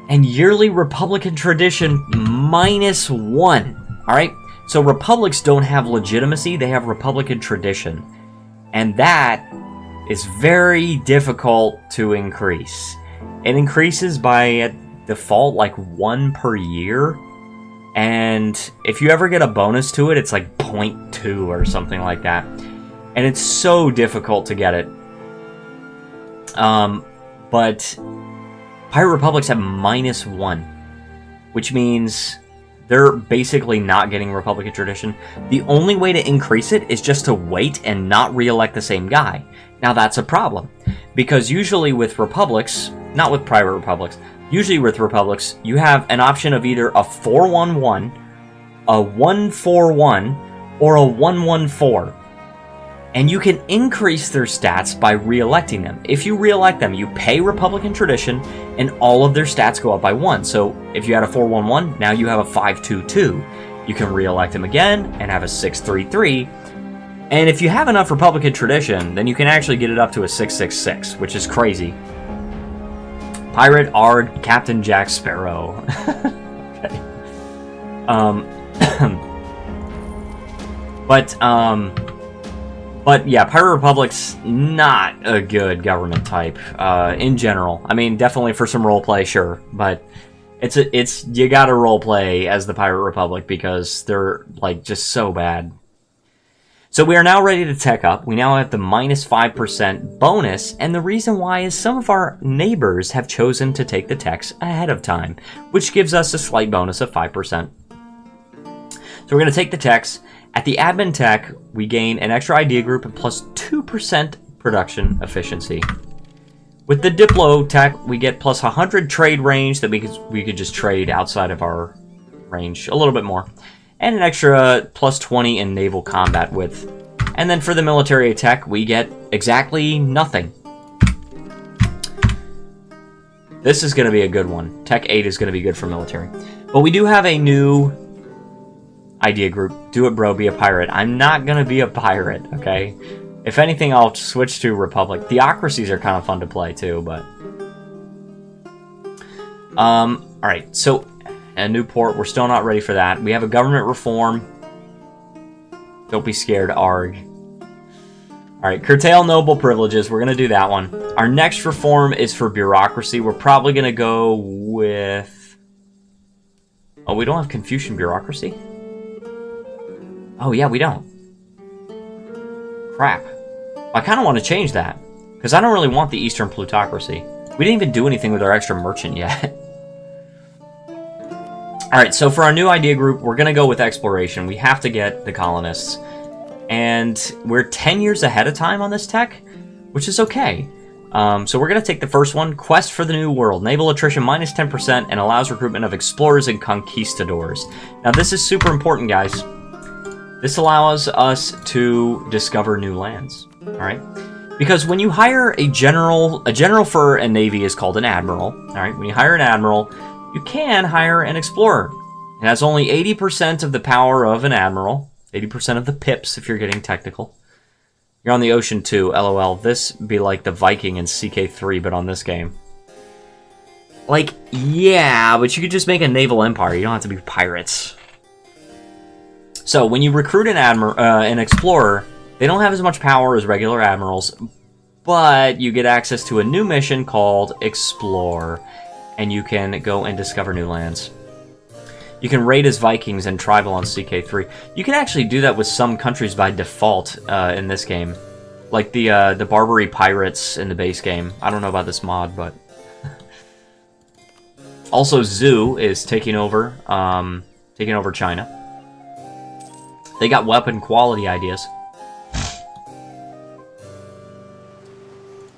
And yearly Republican tradition minus 1. Alright? So republics don't have legitimacy, they have Republican tradition. And that is very difficult to increase. It increases by, at default, like 1 per year. And if you ever get a bonus to it, it's like 0.2 or something like that. And it's so difficult to get it. But pirate republics have minus 1, which means they're basically not getting Republican tradition. The only way to increase it is just to wait and not re-elect the same guy. Now that's a problem, because usually with republics, not with private republics, usually with republics, you have an option of either a 4-1-1, a 1-4-1, or a 1-1-4. And you can increase their stats by re-electing them. If you re-elect them, you pay Republican tradition, and all of their stats go up by 1. So if you had a 4-1-1, now you have a 5-2-2. You can re-elect them again and have a 6-3-3. And if you have enough Republican tradition, then you can actually get it up to a 6-6-6, which is crazy. Pirate Ard Captain Jack Sparrow. Okay. Um, but yeah, Pirate Republic's not a good government type in general. I mean, definitely for some roleplay, sure, but it's you gotta roleplay as the Pirate Republic because they're like just so bad. So we are now ready to tech up. We now have the -5% bonus, and the reason why is some of our neighbors have chosen to take the techs ahead of time, which gives us a slight bonus of 5%. So we're going to take the techs. At the admin tech, we gain an extra idea group and plus 2% production efficiency. With the Diplo tech, we get plus 100 trade range that we could just trade outside of our range a little bit more. And an extra plus 20 in naval combat width. And then for the military tech, we get exactly nothing. This is going to be a good one. Tech 8 is going to be good for military. But we do have a new idea group. Do it, bro. Be a pirate. I'm not going to be a pirate, okay? If anything, I'll switch to Republic. Theocracies are kind of fun to play, too, but... Alright, so... a new port. We're still not ready for that. We have a government reform. Don't be scared, ARG. Alright, curtail noble privileges. We're going to do that one. Our next reform is for bureaucracy. We're probably going to go with... oh, we don't have Confucian bureaucracy? Oh, yeah, we don't. Crap. I kind of want to change that. Because I don't really want the Eastern plutocracy. We didn't even do anything with our extra merchant yet. Alright, so for our new idea group, we're going to go with exploration. We have to get the colonists. And we're 10 years ahead of time on this tech, which is okay. So we're going to take the first one, Quest for the New World. Naval attrition -10% and allows recruitment of explorers and conquistadors. Now this is super important, guys. This allows us to discover new lands. Alright? Because when you hire a general for a navy is called an admiral. Alright, when you hire an admiral, you can hire an explorer. It has only 80% of the power of an admiral. 80% of the pips, if you're getting technical. You're on the ocean too, LOL. This be like the Viking in CK3, but on this game. Like, yeah, but you could just make a naval empire. You don't have to be pirates. So, when you recruit an explorer, they don't have as much power as regular admirals, but you get access to a new mission called Explore. And you can go and discover new lands. You can raid as Vikings and tribal on CK3. You can actually do that with some countries by default in this game. Like the Barbary Pirates in the base game. I don't know about this mod, but... also, Zoo is taking over China. They got weapon quality ideas.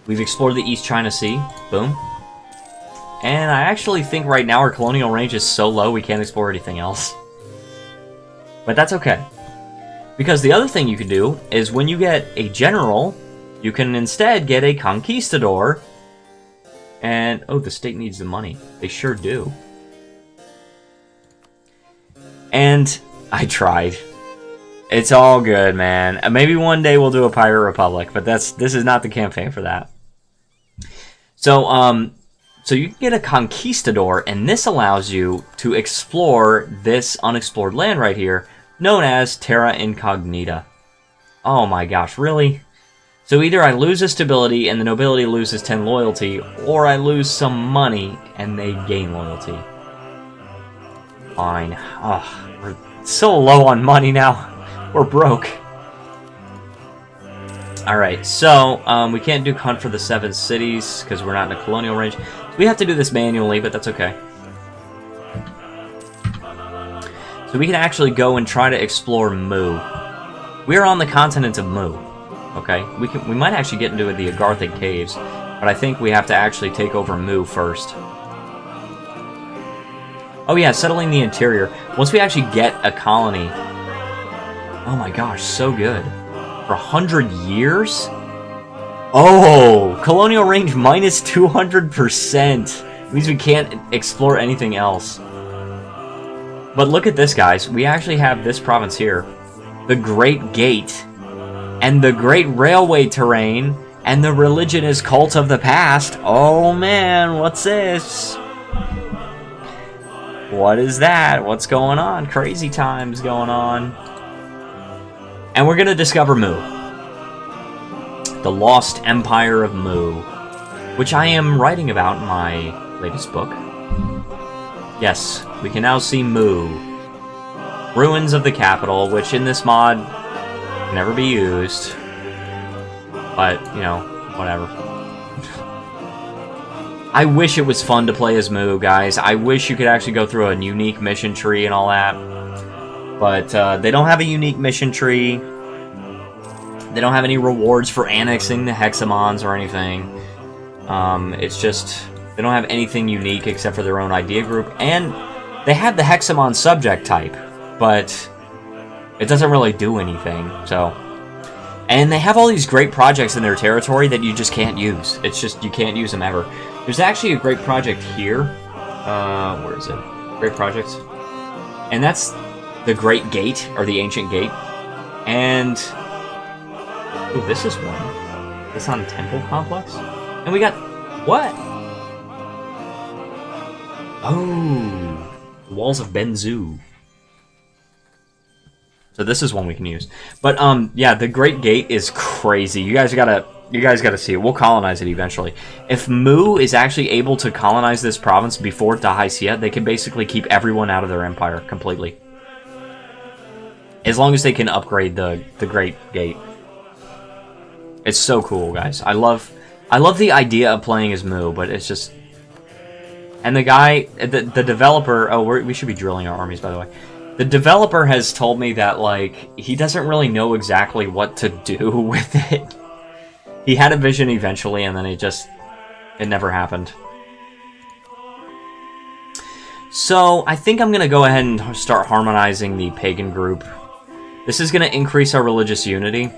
We've explored the East China Sea. Boom. And I actually think right now our colonial range is so low we can't explore anything else. But that's okay. Because the other thing you can do is when you get a general, you can instead get a conquistador. And, oh, the state needs the money. They sure do. And I tried. It's all good, man. Maybe one day we'll do a Pirate Republic, but this is not the campaign for that. So, so you can get a conquistador, and this allows you to explore this unexplored land right here, known as Terra Incognita. Oh my gosh, really? So either I lose a stability and the nobility loses 10 loyalty, or I lose some money and they gain loyalty. Fine. Ugh, we're so low on money now. We're broke. Alright, so we can't do Hunt for the 7 Cities because we're not in a colonial range. We have to do this manually, but that's okay. So we can actually go and try to explore Mu. We're on the continent of Mu. Okay, we might actually get into the Agarthic Caves, but I think we have to actually take over Mu first. Oh yeah, settling the interior. Once we actually get a colony... Oh my gosh, so good. For 100 years? Oh! Colonial range minus 200%! It means we can't explore anything else. But look at this, guys. We actually have this province here. The Great Gate. And the Great Railway Terrain. And the religion is Cult of the Past. Oh man, what's this? What is that? What's going on? Crazy times going on. And we're going to discover Mu. The Lost Empire of Mu, which I am writing about in my latest book. Yes, we can now see Mu. Ruins of the capital, which in this mod can never be used. But, you know, whatever. I wish it was fun to play as Mu, guys. I wish you could actually go through a unique mission tree and all that. But they don't have a unique mission tree. They don't have any rewards for annexing the Hexamons or anything. It's just, they don't have anything unique except for their own idea group. And they have the Hexamon subject type, but it doesn't really do anything, so. And they have all these great projects in their territory that you just can't use. It's just, you can't use them ever. There's actually a great project here. Where is it? Great project. And that's the Great Gate, or the Ancient Gate. And, ooh, this is one. This on Temple Complex? And we got, what? Oh, Walls of Benzu. So this is one we can use. But yeah, the Great Gate is crazy. You guys gotta see it. We'll colonize it eventually. If Mu is actually able to colonize this province before Dahaixian, they can basically keep everyone out of their empire completely. As long as they can upgrade the Great Gate. It's so cool, guys. I love the idea of playing as Mu, but it's just. And the guy, the developer. Oh, we should be drilling our armies, by the way. The developer has told me that, like, he doesn't really know exactly what to do with it. He had a vision eventually, and then it never happened. So, I think I'm going to go ahead and start harmonizing the pagan group. This is going to increase our religious unity.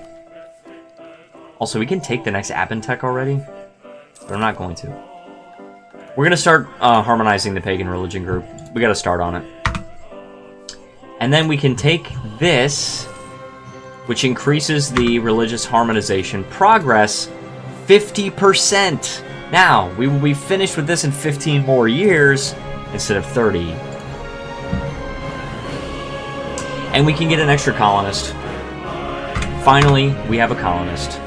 Also, we can take the next Abentech already, but I'm not going to. We're going to start harmonizing the pagan religion group. We got to start on it. And then we can take this, which increases the religious harmonization progress 50%. Now, we will be finished with this in 15 more years instead of 30. And we can get an extra colonist. Finally, we have a colonist.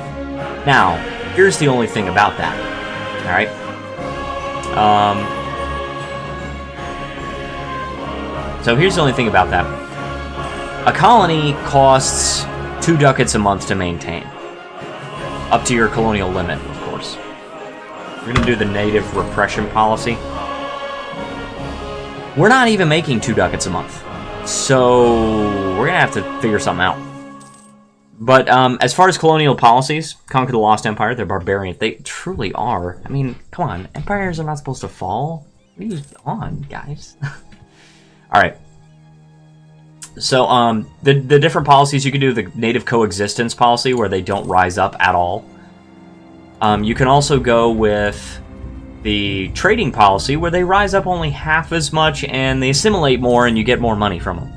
Now, here's the only thing about that. Alright? So here's the only thing about that. A colony costs 2 ducats a month to maintain. Up to your colonial limit, of course. We're going to do the native repression policy. We're not even making 2 ducats a month. So we're going to have to figure something out. But as far as colonial policies, conquer the Lost Empire, they're barbarian. They truly are. I mean, come on. Empires are not supposed to fall. What are you on, guys? Alright. So, the different policies you can do, the native coexistence policy, where they don't rise up at all. You can also go with the trading policy, where they rise up only half as much, and they assimilate more, and you get more money from them.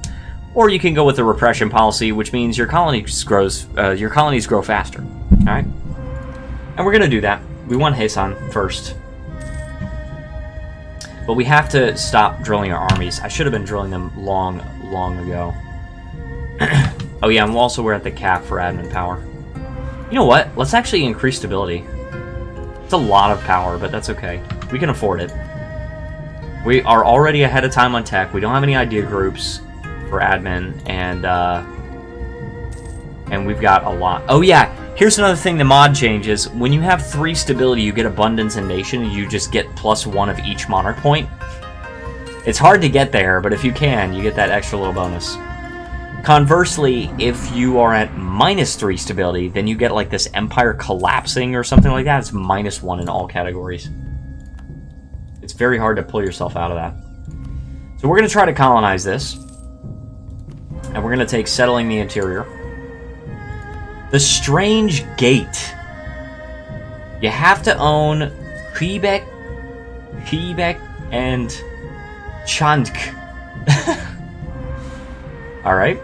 Or you can go with the repression policy, which means your colonies grow faster. Alright? And we're going to do that. We want Heisan first. But we have to stop drilling our armies. I should have been drilling them long ago. Oh yeah, we're at the cap for admin power. You know what? Let's actually increase stability. It's a lot of power, but that's okay. We can afford it. We are already ahead of time on tech. We don't have any idea groups for admin, and we've got a lot. Oh yeah, here's another thing the mod changes. When you have 3 stability, you get abundance in nation, and you just get +1 of each monarch point. It's hard to get there, but if you can, you get that extra little bonus. Conversely, if you are at -3 stability, then you get like this empire collapsing or something like that. It's -1 in all categories. It's very hard to pull yourself out of that. So we're going to try to colonize this. And we're going to take settling the interior. The Strange Gate. You have to own Quebec, and Chandk. Alright.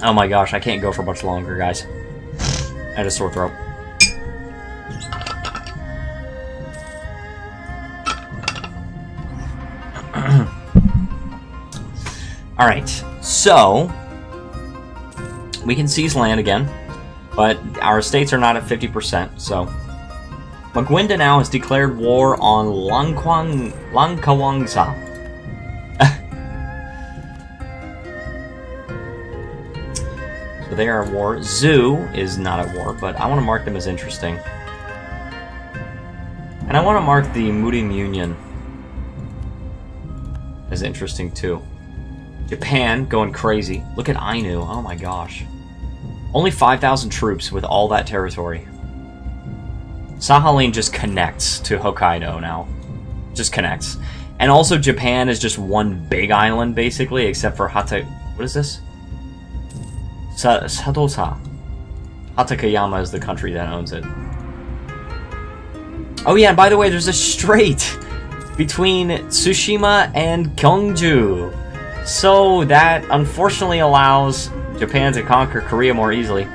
Oh my gosh, I can't go for much longer, guys. I had a sore throat. Alright, so we can seize land again, but our estates are not at 50%, so Magwinda now has declared war on Langkawangsa. So they are at war. Zoo is not at war, but I want to mark them as interesting. And I want to mark the Murim Union as interesting too. Japan going crazy. Look at Ainu. Oh my gosh. Only 5,000 troops with all that territory. Sahalin just connects to Hokkaido now. Just connects. And also Japan is just one big island basically, except for what is this? Satosa. Hatakayama is the country that owns it. Oh yeah, and by the way, there's a strait between Tsushima and Gyeongju. So that unfortunately allows Japan to conquer Korea more easily.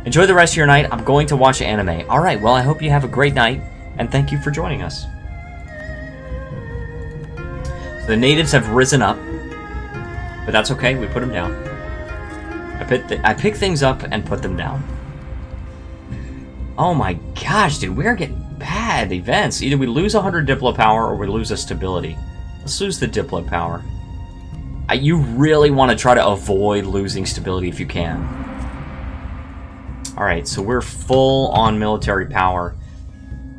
Enjoy the rest of your night. I'm going to watch anime. Alright, well I hope you have a great night, and thank you for joining us. So the natives have risen up, but that's okay, we put them down. I pick things up and put them down. Oh my gosh, dude, we are getting bad events. Either we lose 100 Diplo power or we lose a stability. Let's lose the Diplo power. You really want to try to avoid losing stability if you can. Alright, so we're full on military power.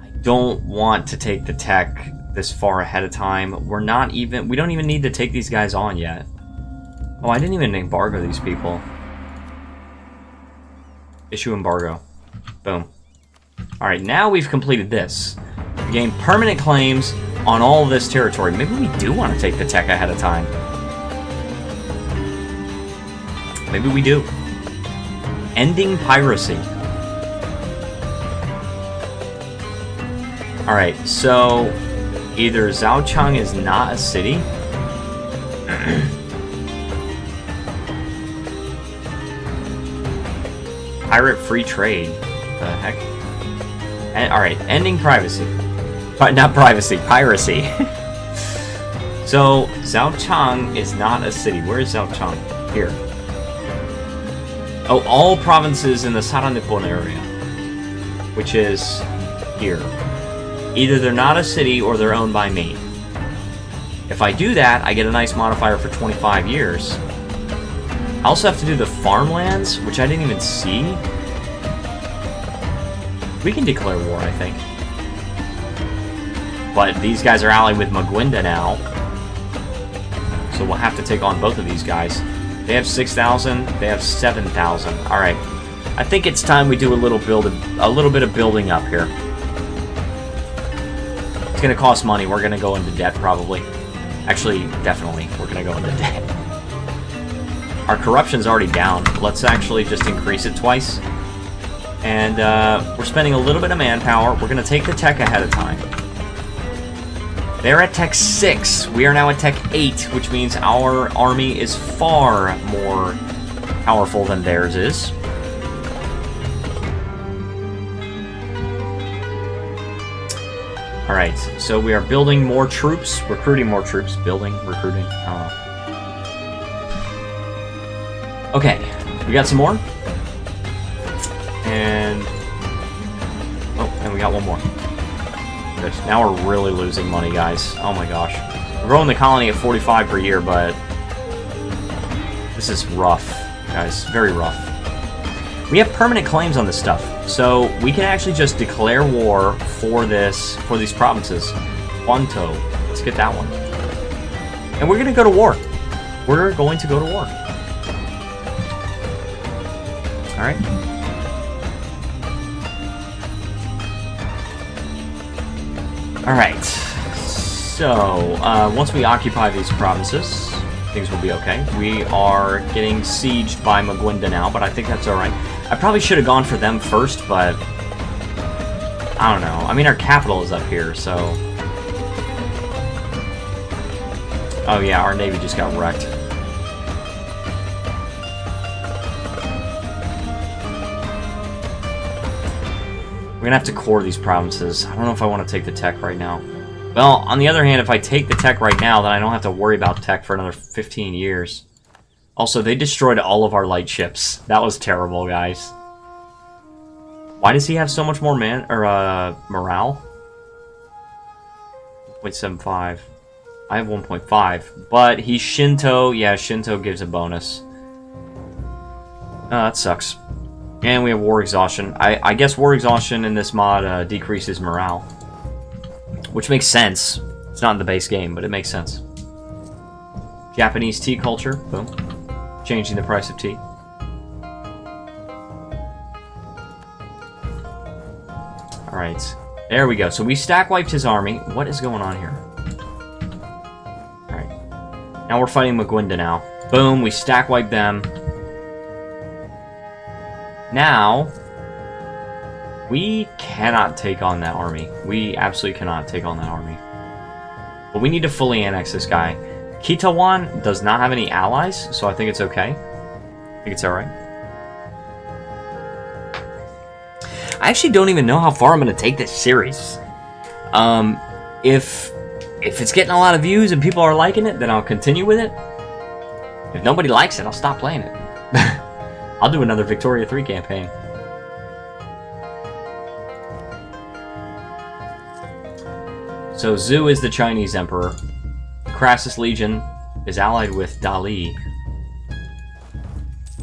I don't want to take the tech this far ahead of time. We don't even need to take these guys on yet. Oh, I didn't even embargo these people. Issue embargo. Boom. Alright, now we've completed this. We gained permanent claims on all of this territory. Maybe we do want to take the tech ahead of time. Maybe we do. Ending piracy. Alright, so either Zhaochang is not a city. Pirate free trade. The heck? Alright, ending privacy. Not privacy, piracy. So, Zhaochang is not a city. Where is Zhaochang? Here. Oh, all provinces in the Saranippon area. Which is here. Either they're not a city or they're owned by me. If I do that, I get a nice modifier for 25 years. I also have to do the farmlands, which I didn't even see. We can declare war, I think. But these guys are allied with Magwinda now. So we'll have to take on both of these guys. They have 6,000, they have 7,000. Alright. I think it's time we do a little bit of building up here. It's gonna cost money. We're gonna go into debt, probably. Actually, definitely, we're gonna go into debt. Our corruption's already down. Let's actually just increase it twice. And we're spending a little bit of manpower. We're going to take the tech ahead of time. They're at tech 6. We are now at tech 8, which means our army is far more powerful than theirs is. Alright, so we are building more troops, recruiting more troops, recruiting, I don't know. Okay, we got some more. And we got one more. Good. Now we're really losing money, guys. Oh my gosh. We're growing the colony at 45 per year, but this is rough, guys. Very rough. We have permanent claims on this stuff, so we can actually just declare war for these provinces. Kwanto. Let's get that one. And we're gonna go to war. We're going to go to war. Alright. Alright. So, once we occupy these provinces, things will be okay. We are getting sieged by Magwinda now, but I think that's alright. I probably should have gone for them first, but I don't know. I mean, our capital is up here, so... Oh yeah, our navy just got wrecked. We're gonna have to core these provinces. I don't know if I want to take the tech right now. Well, on the other hand, if I take the tech right now, then I don't have to worry about tech for another 15 years. Also, they destroyed all of our light ships. That was terrible, guys. Why does he have so much more morale? 1.75. I have 1.5. But he's Shinto. Yeah, Shinto gives a bonus. That sucks. And we have War Exhaustion. I guess War Exhaustion in this mod decreases morale. Which makes sense. It's not in the base game, but it makes sense. Japanese tea culture. Boom. Changing the price of tea. Alright. There we go. So we stack wiped his army. What is going on here? Alright. Now we're fighting Magwinda now. Boom. We stack wiped them. Now, we cannot take on that army. We absolutely cannot take on that army. But we need to fully annex this guy. Kitawan does not have any allies, so I think it's okay. I think it's alright. I actually don't even know how far I'm going to take this series. If it's getting a lot of views and people are liking it, then I'll continue with it. If nobody likes it, I'll stop playing it. I'll do another Victoria 3 campaign. So Zhu is the Chinese emperor. Crassus Legion is allied with Dali.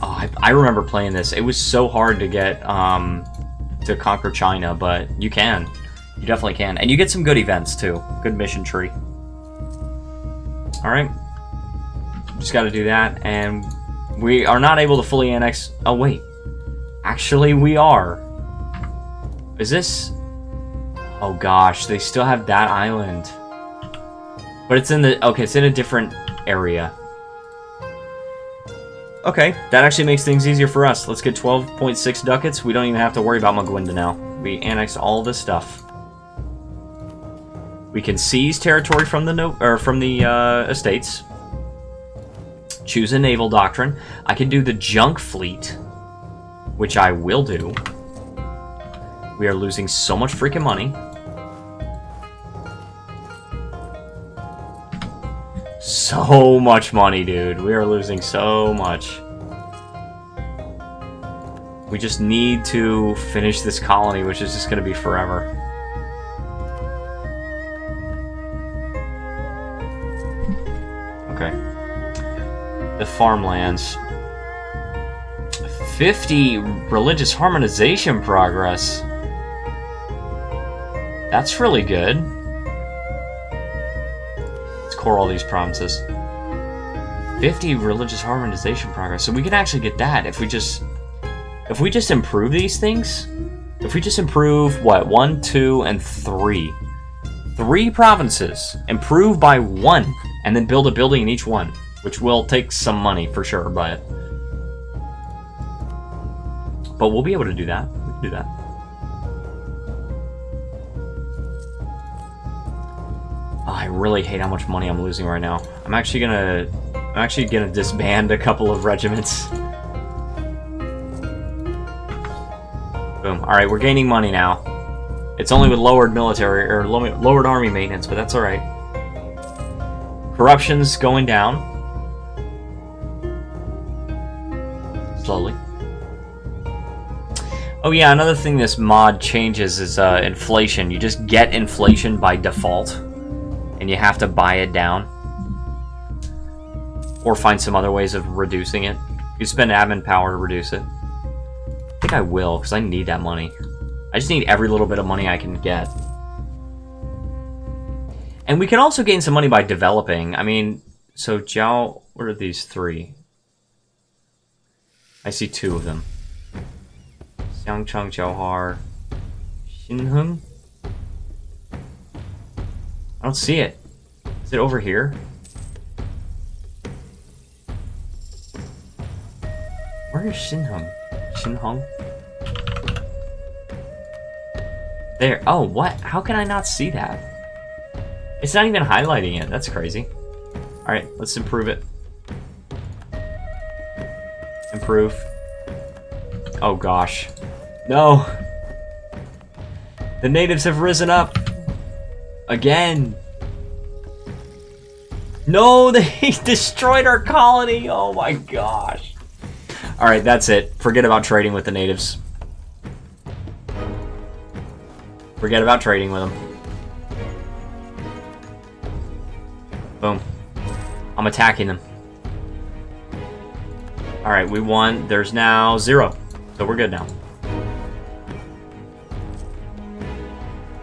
Oh, I remember playing this. It was so hard to get to conquer China, but you can. You definitely can. And you get some good events too. Good mission tree. Alright. Just gotta do that, and we are not able to fully annex... Oh, wait. Actually, we are. Is this... Oh, gosh. They still have that island. But it's in the... Okay, it's in a different area. Okay, that actually makes things easier for us. Let's get 12.6 ducats. We don't even have to worry about Magwinda now. We annex all this stuff. We can seize territory from the estates. Choose a naval doctrine. I can do the junk fleet, which I will do. We are losing so much freaking money. So much money, dude. We are losing so much. We just need to finish this colony, which is just going to be forever. Okay. The farmlands. 50 religious harmonization progress. That's really good. Let's core all these provinces. 50 religious harmonization progress. So we can actually get that if we just improve these things. If we just improve what? 1, 2, and 3. 3 provinces. Improve by 1, and then build a building in each one. Which will take some money for sure, but we'll be able to do that. We can do that. Oh, I really hate how much money I'm losing right now. I'm actually gonna disband a couple of regiments. Boom. All right, we're gaining money now. It's only with lowered military or lowered army maintenance, but that's all right. Corruption's going down. Slowly. Oh yeah, another thing this mod changes is inflation. You just get inflation by default, and you have to buy it down. Or find some other ways of reducing it. You spend admin power to reduce it. I think I will, because I need that money. I just need every little bit of money I can get. And we can also gain some money by developing. I mean, so Jiao, what are these 3? I see 2 of them. Xiangcheng, Jiaohar, Xinheng. I don't see it. Is it over here? Where is Xinheng? Xinheng? There. Oh, what? How can I not see that? It's not even highlighting it. That's crazy. Alright, let's improve it. Improve. Oh gosh. No! The natives have risen up! Again! No, they destroyed our colony. Oh my gosh. Alright, that's it. Forget about trading with the natives. Forget about trading with them. Boom. I'm attacking them. Alright, we won. There's now 0. So we're good now.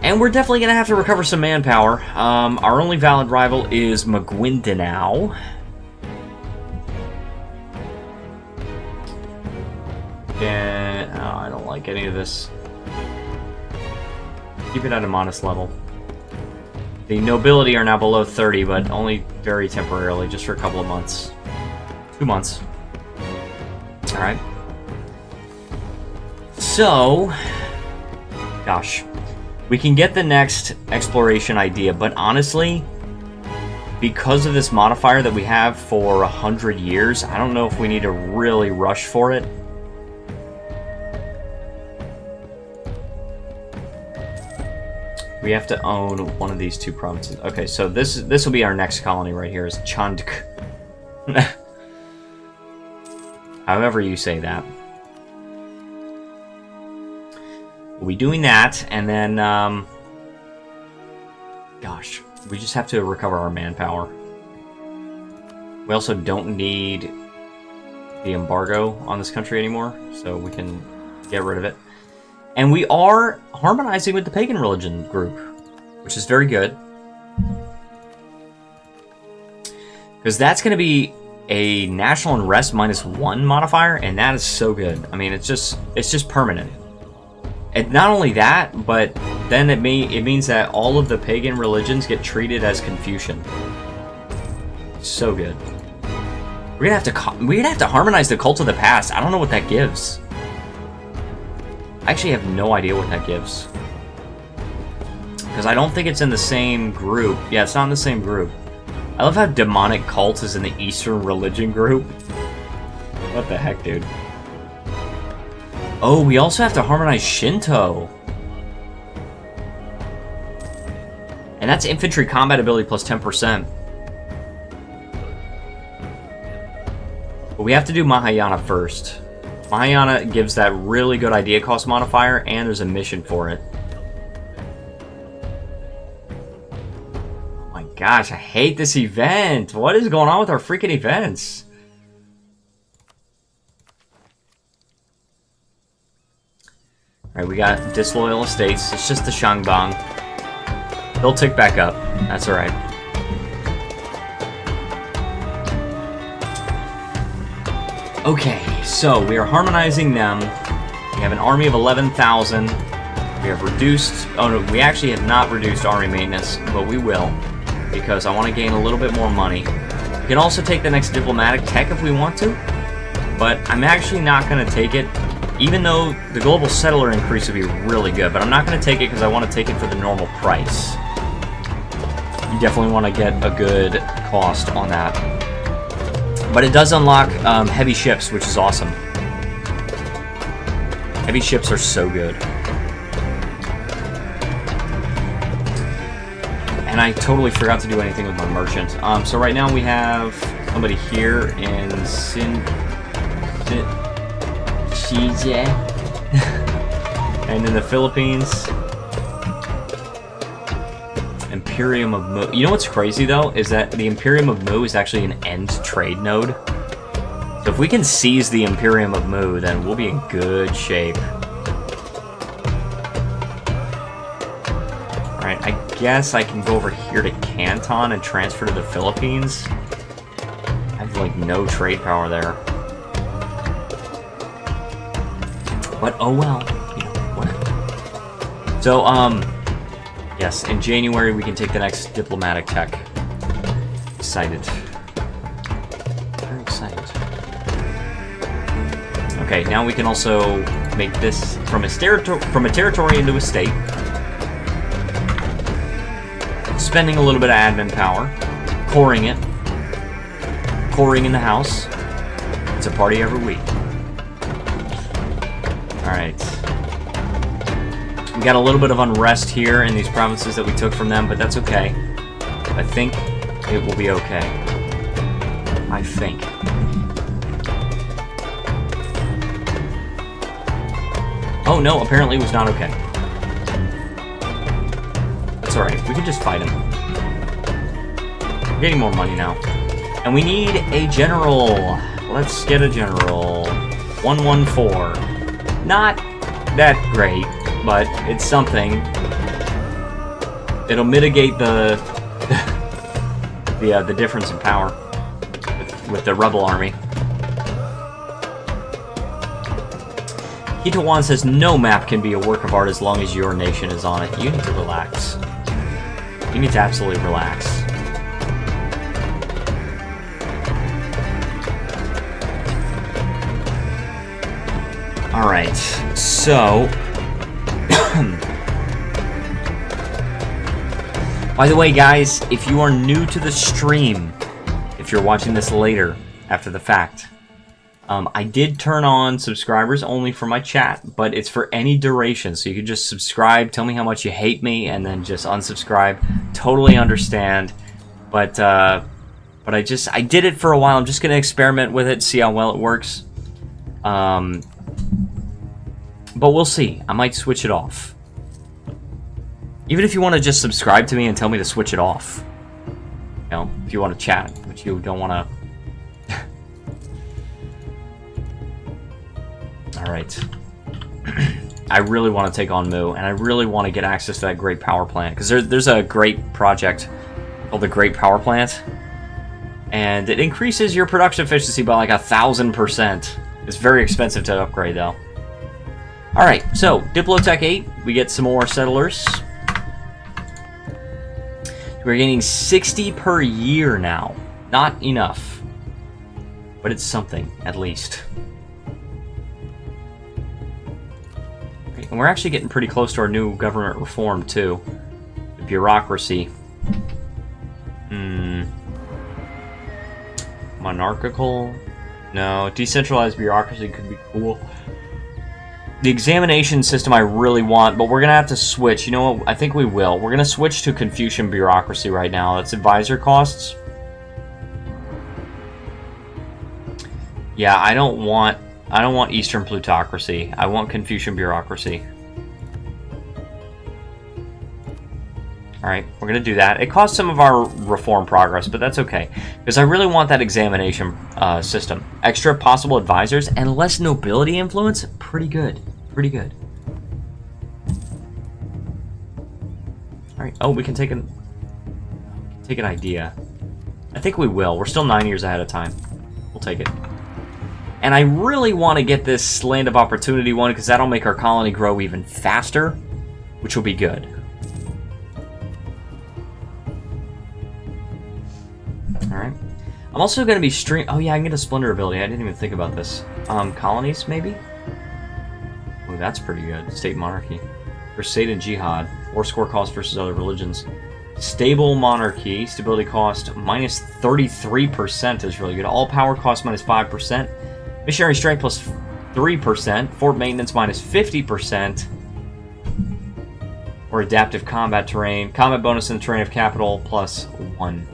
And we're definitely going to have to recover some manpower. Our only valid rival is Maguindanao. Yeah, oh, I don't like any of this. Keep it at a modest level. The nobility are now below 30, but only very temporarily, just for a couple of months. 2 months. Alright. So, gosh. We can get the next exploration idea, but honestly, because of this modifier that we have for 100 years, I don't know if we need to really rush for it. We have to own one of these 2 provinces. Okay, so this will be our next colony right here, is Chandk. However you say that. We'll be doing that, and then, gosh, we just have to recover our manpower. We also don't need the embargo on this country anymore, so we can get rid of it. And we are harmonizing with the pagan religion group, which is very good. Because that's going to be a national unrest -1 modifier, and that is so good. I mean, it's just permanent. And not only that, but then it means that all of the pagan religions get treated as Confucian. So good. We're gonna have to harmonize the cult of the past. I don't know what that gives. I actually have no idea what that gives. Because I don't think it's in the same group. Yeah, it's not in the same group. I love how demonic cult is in the Eastern religion group. What the heck, dude? Oh, we also have to harmonize Shinto. And that's infantry combat ability plus 10%. But we have to do Mahayana first. Mahayana gives that really good idea cost modifier, and there's a mission for it. Oh my gosh, I hate this event. What is going on with our freaking events? Alright, we got disloyal estates. It's just the Shangbang. They'll tick back up. That's alright. Okay, so we are harmonizing them. We have an army of 11,000. We have reduced... Oh no, we actually have not reduced army maintenance, but we will. Because I want to gain a little bit more money. We can also take the next diplomatic tech if we want to. But I'm actually not going to take it. Even though the global settler increase would be really good, but I'm not going to take it because I want to take it for the normal price. You definitely want to get a good cost on that. But it does unlock heavy ships, which is awesome. Heavy ships are so good. And I totally forgot to do anything with my merchant. So right now we have somebody here in Shije. And in the Philippines, Imperium of Mu. You know what's crazy though is that the Imperium of Mu is actually an end trade node. So if we can seize the Imperium of Mu, then we'll be in good shape. Alright, I guess I can go over here to Canton and transfer to the Philippines. I have like no trade power there. But oh well, you know, whatever. So, yes, in January we can take the next diplomatic tech. Excited. Very excited. Okay, now we can also make this from a territory into a state. Spending a little bit of admin power. Coring it. Coring in the house. It's a party every week. Alright. We got a little bit of unrest here in these provinces that we took from them, but that's okay. I think it will be okay. I think. Oh no, apparently it was not okay. That's alright, we can just fight him. We're getting more money now. And we need a general. Let's get a general. 114. Not that great, but it's something. It'll mitigate the the difference in power with the rebel army. Hitawan says no map can be a work of art as long as your nation is on it. You need to relax. You need to absolutely relax. Alright, so... By the way, guys, if you are new to the stream, if you're watching this later, after the fact, I did turn on subscribers only for my chat, but it's for any duration, so you can just subscribe, tell me how much you hate me, and then just unsubscribe. Totally understand, but I did it for a while. I'm just going to experiment with it, see how well it works. But we'll see. I might switch it off. Even if you want to just subscribe to me and tell me to switch it off. You know, if you want to chat, but you don't want to... Alright. I really want to take on Mu, and I really want to get access to that great power plant. Because there's a great project called the Great Power Plant. And it increases your production efficiency by like 1,000%. It's very expensive to upgrade, though. Alright, so, Diplotech 8, we get some more settlers. We're getting 60 per year now. Not enough. But it's something, at least. Okay, and we're actually getting pretty close to our new government reform, too. The bureaucracy. Monarchical? No, decentralized bureaucracy could be cool. The examination system I really want, but we're going to have to switch. You know what? I think we will. We're going to switch to Confucian bureaucracy right now. That's advisor costs. Yeah, I don't want Eastern plutocracy. I want Confucian bureaucracy. Alright, we're going to do that. It costs some of our reform progress, but that's okay. Because I really want that examination system. Extra possible advisors and less nobility influence? Pretty good. Pretty good. Alright, oh, we can take an idea. I think we will. We're still 9 years ahead of time. We'll take it. And I really want to get this Land of Opportunity one, because that'll make our colony grow even faster, which will be good. Alright. I'm also going to be oh yeah, I can get a Splendor ability. I didn't even think about this. Colonies, maybe? Oh, that's pretty good. State Monarchy. Crusade and Jihad. War score cost versus other religions. Stable Monarchy. Stability cost minus 33% is really good. All power cost minus 5%. Missionary Strength plus 3%. Fort Maintenance minus 50%. Or Adaptive Combat Terrain. Combat bonus in the terrain of capital plus 1.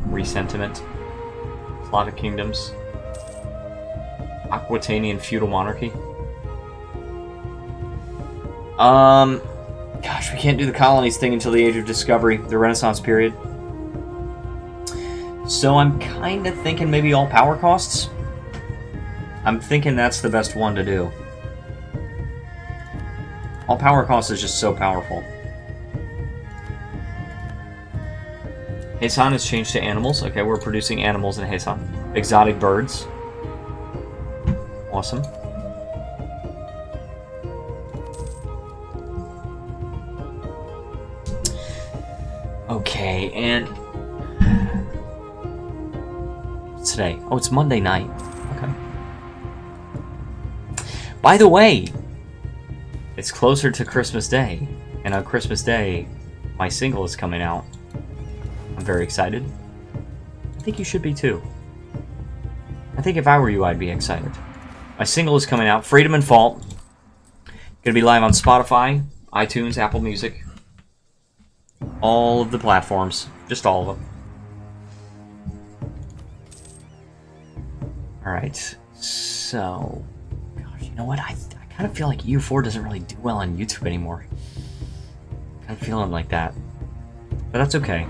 Resentiment. Plot of Kingdoms. Aquitanian Feudal Monarchy. Gosh, we can't do the colonies thing until the Age of Discovery, the Renaissance period. So I'm kind of thinking maybe all power costs. I'm thinking that's the best one to do. All power costs is just so powerful. Heisan has changed to animals. Okay, we're producing animals in Heisan. Exotic birds. Awesome. Okay, and... What's today? Oh, it's Monday night. Okay. By the way, it's closer to Christmas Day. And on Christmas Day, my single is coming out. I'm very excited. I think you should be too. I think if I were you, I'd be excited. My single is coming out, Freedom and Fault. Gonna be live on Spotify, iTunes, Apple Music, all of the platforms, just all of them. Alright, so, gosh, you know what, I kind of feel like EU4 doesn't really do well on YouTube anymore. Kind of feeling like that, but that's okay.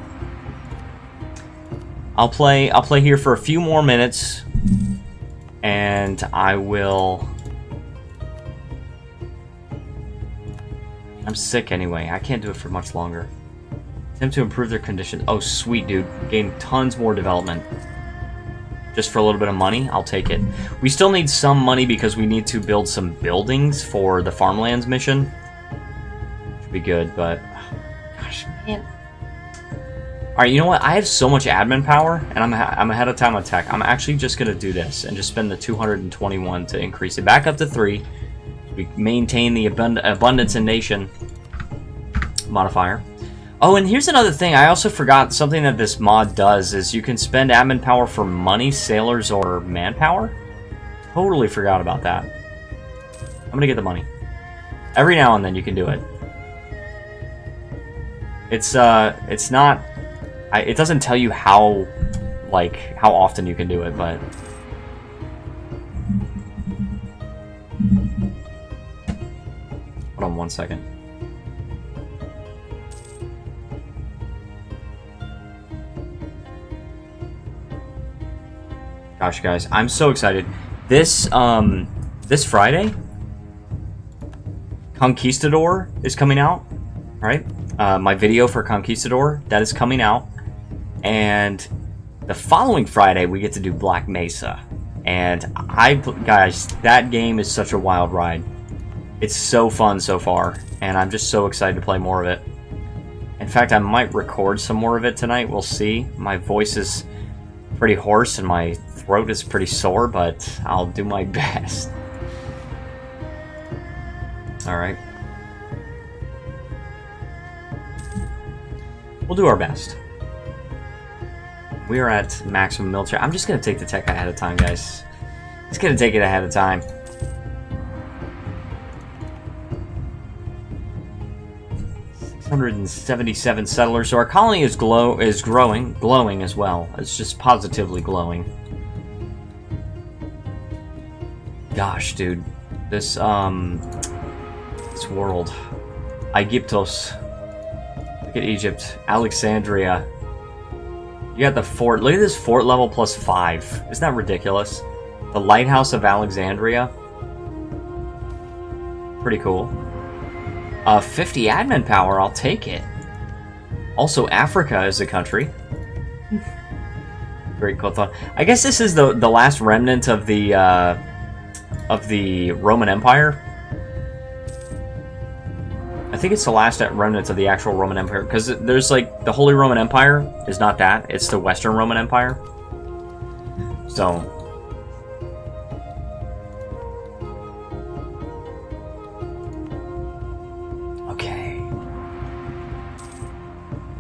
I'll play here for a few more minutes, and I will... I'm sick anyway. I can't do it for much longer. Attempt to improve their condition. Oh, sweet, dude. Gain tons more development. Just for a little bit of money, I'll take it. We still need some money because we need to build some buildings for the farmlands mission. Should be good, but... Gosh, man. Alright, you know what? I have so much admin power, and I'm ahead of time on tech. I'm actually just going to do this and just spend the 221 to increase it back up to 3. We maintain the abundance in nation modifier. Oh, and here's another thing. I also forgot something that this mod does is you can spend admin power for money, sailors, or manpower. Totally forgot about that. I'm gonna get the money. Every now and then you can do it. It's not... it doesn't tell you how often you can do it, but... Hold on 1 second. Gosh, guys, I'm so excited. This Friday, Conquistador is coming out, right? My video for Conquistador, that is coming out. And the following Friday, we get to do Black Mesa. And guys, that game is such a wild ride. It's so fun so far, and I'm just so excited to play more of it. In fact, I might record some more of it tonight. We'll see. My voice is pretty hoarse, and my throat is pretty sore, but I'll do my best. Alright. We'll do our best. We are at maximum military. I'm just going to take the tech ahead of time, guys. Just going to take it ahead of time. .177 settlers, so our colony is glowing as well. It's just positively glowing. Gosh, dude, this world, Aegyptos. Look at Egypt, Alexandria. You got the fort. Look at this fort level plus 5. Isn't that ridiculous? The Lighthouse of Alexandria. Pretty cool. 50 admin power, I'll take it. Also, Africa is a country. Great cool thought. I guess this is the last remnant of the Roman Empire. I think it's the last remnants of the actual Roman Empire, because there's like the Holy Roman Empire is not that; it's the Western Roman Empire. So.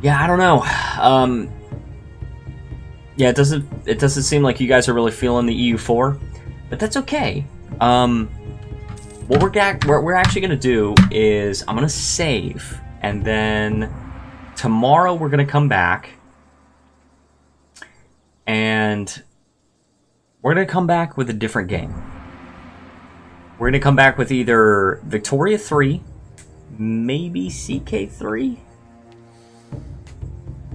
Yeah, I don't know. Yeah, it doesn't seem like you guys are really feeling the EU4, but that's okay. What we're actually gonna do is I'm gonna save, and then tomorrow we're gonna come back, and we're gonna come back with a different game. We're gonna come back with either Victoria 3, maybe CK3.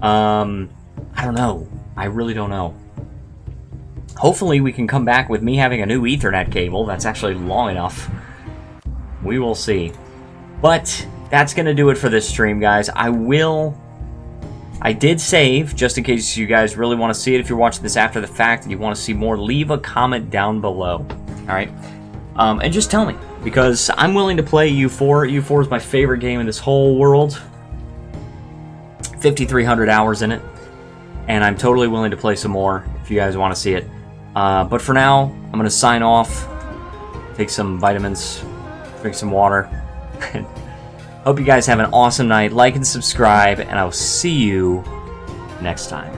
I don't know. I really don't know. Hopefully we can come back with me having a new Ethernet cable that's actually long enough. We will see. But that's going to do it for this stream, guys. I did save, just in case you guys really want to see it. If you're watching this after the fact and you want to see more, leave a comment down below. Alright? And just tell me, because I'm willing to play EU4. EU4 is my favorite game in this whole world. 5,300 hours in it, and I'm totally willing to play some more if you guys want to see it. But for now, I'm going to sign off, take some vitamins, drink some water. Hope you guys have an awesome night. Like and subscribe, and I'll see you next time.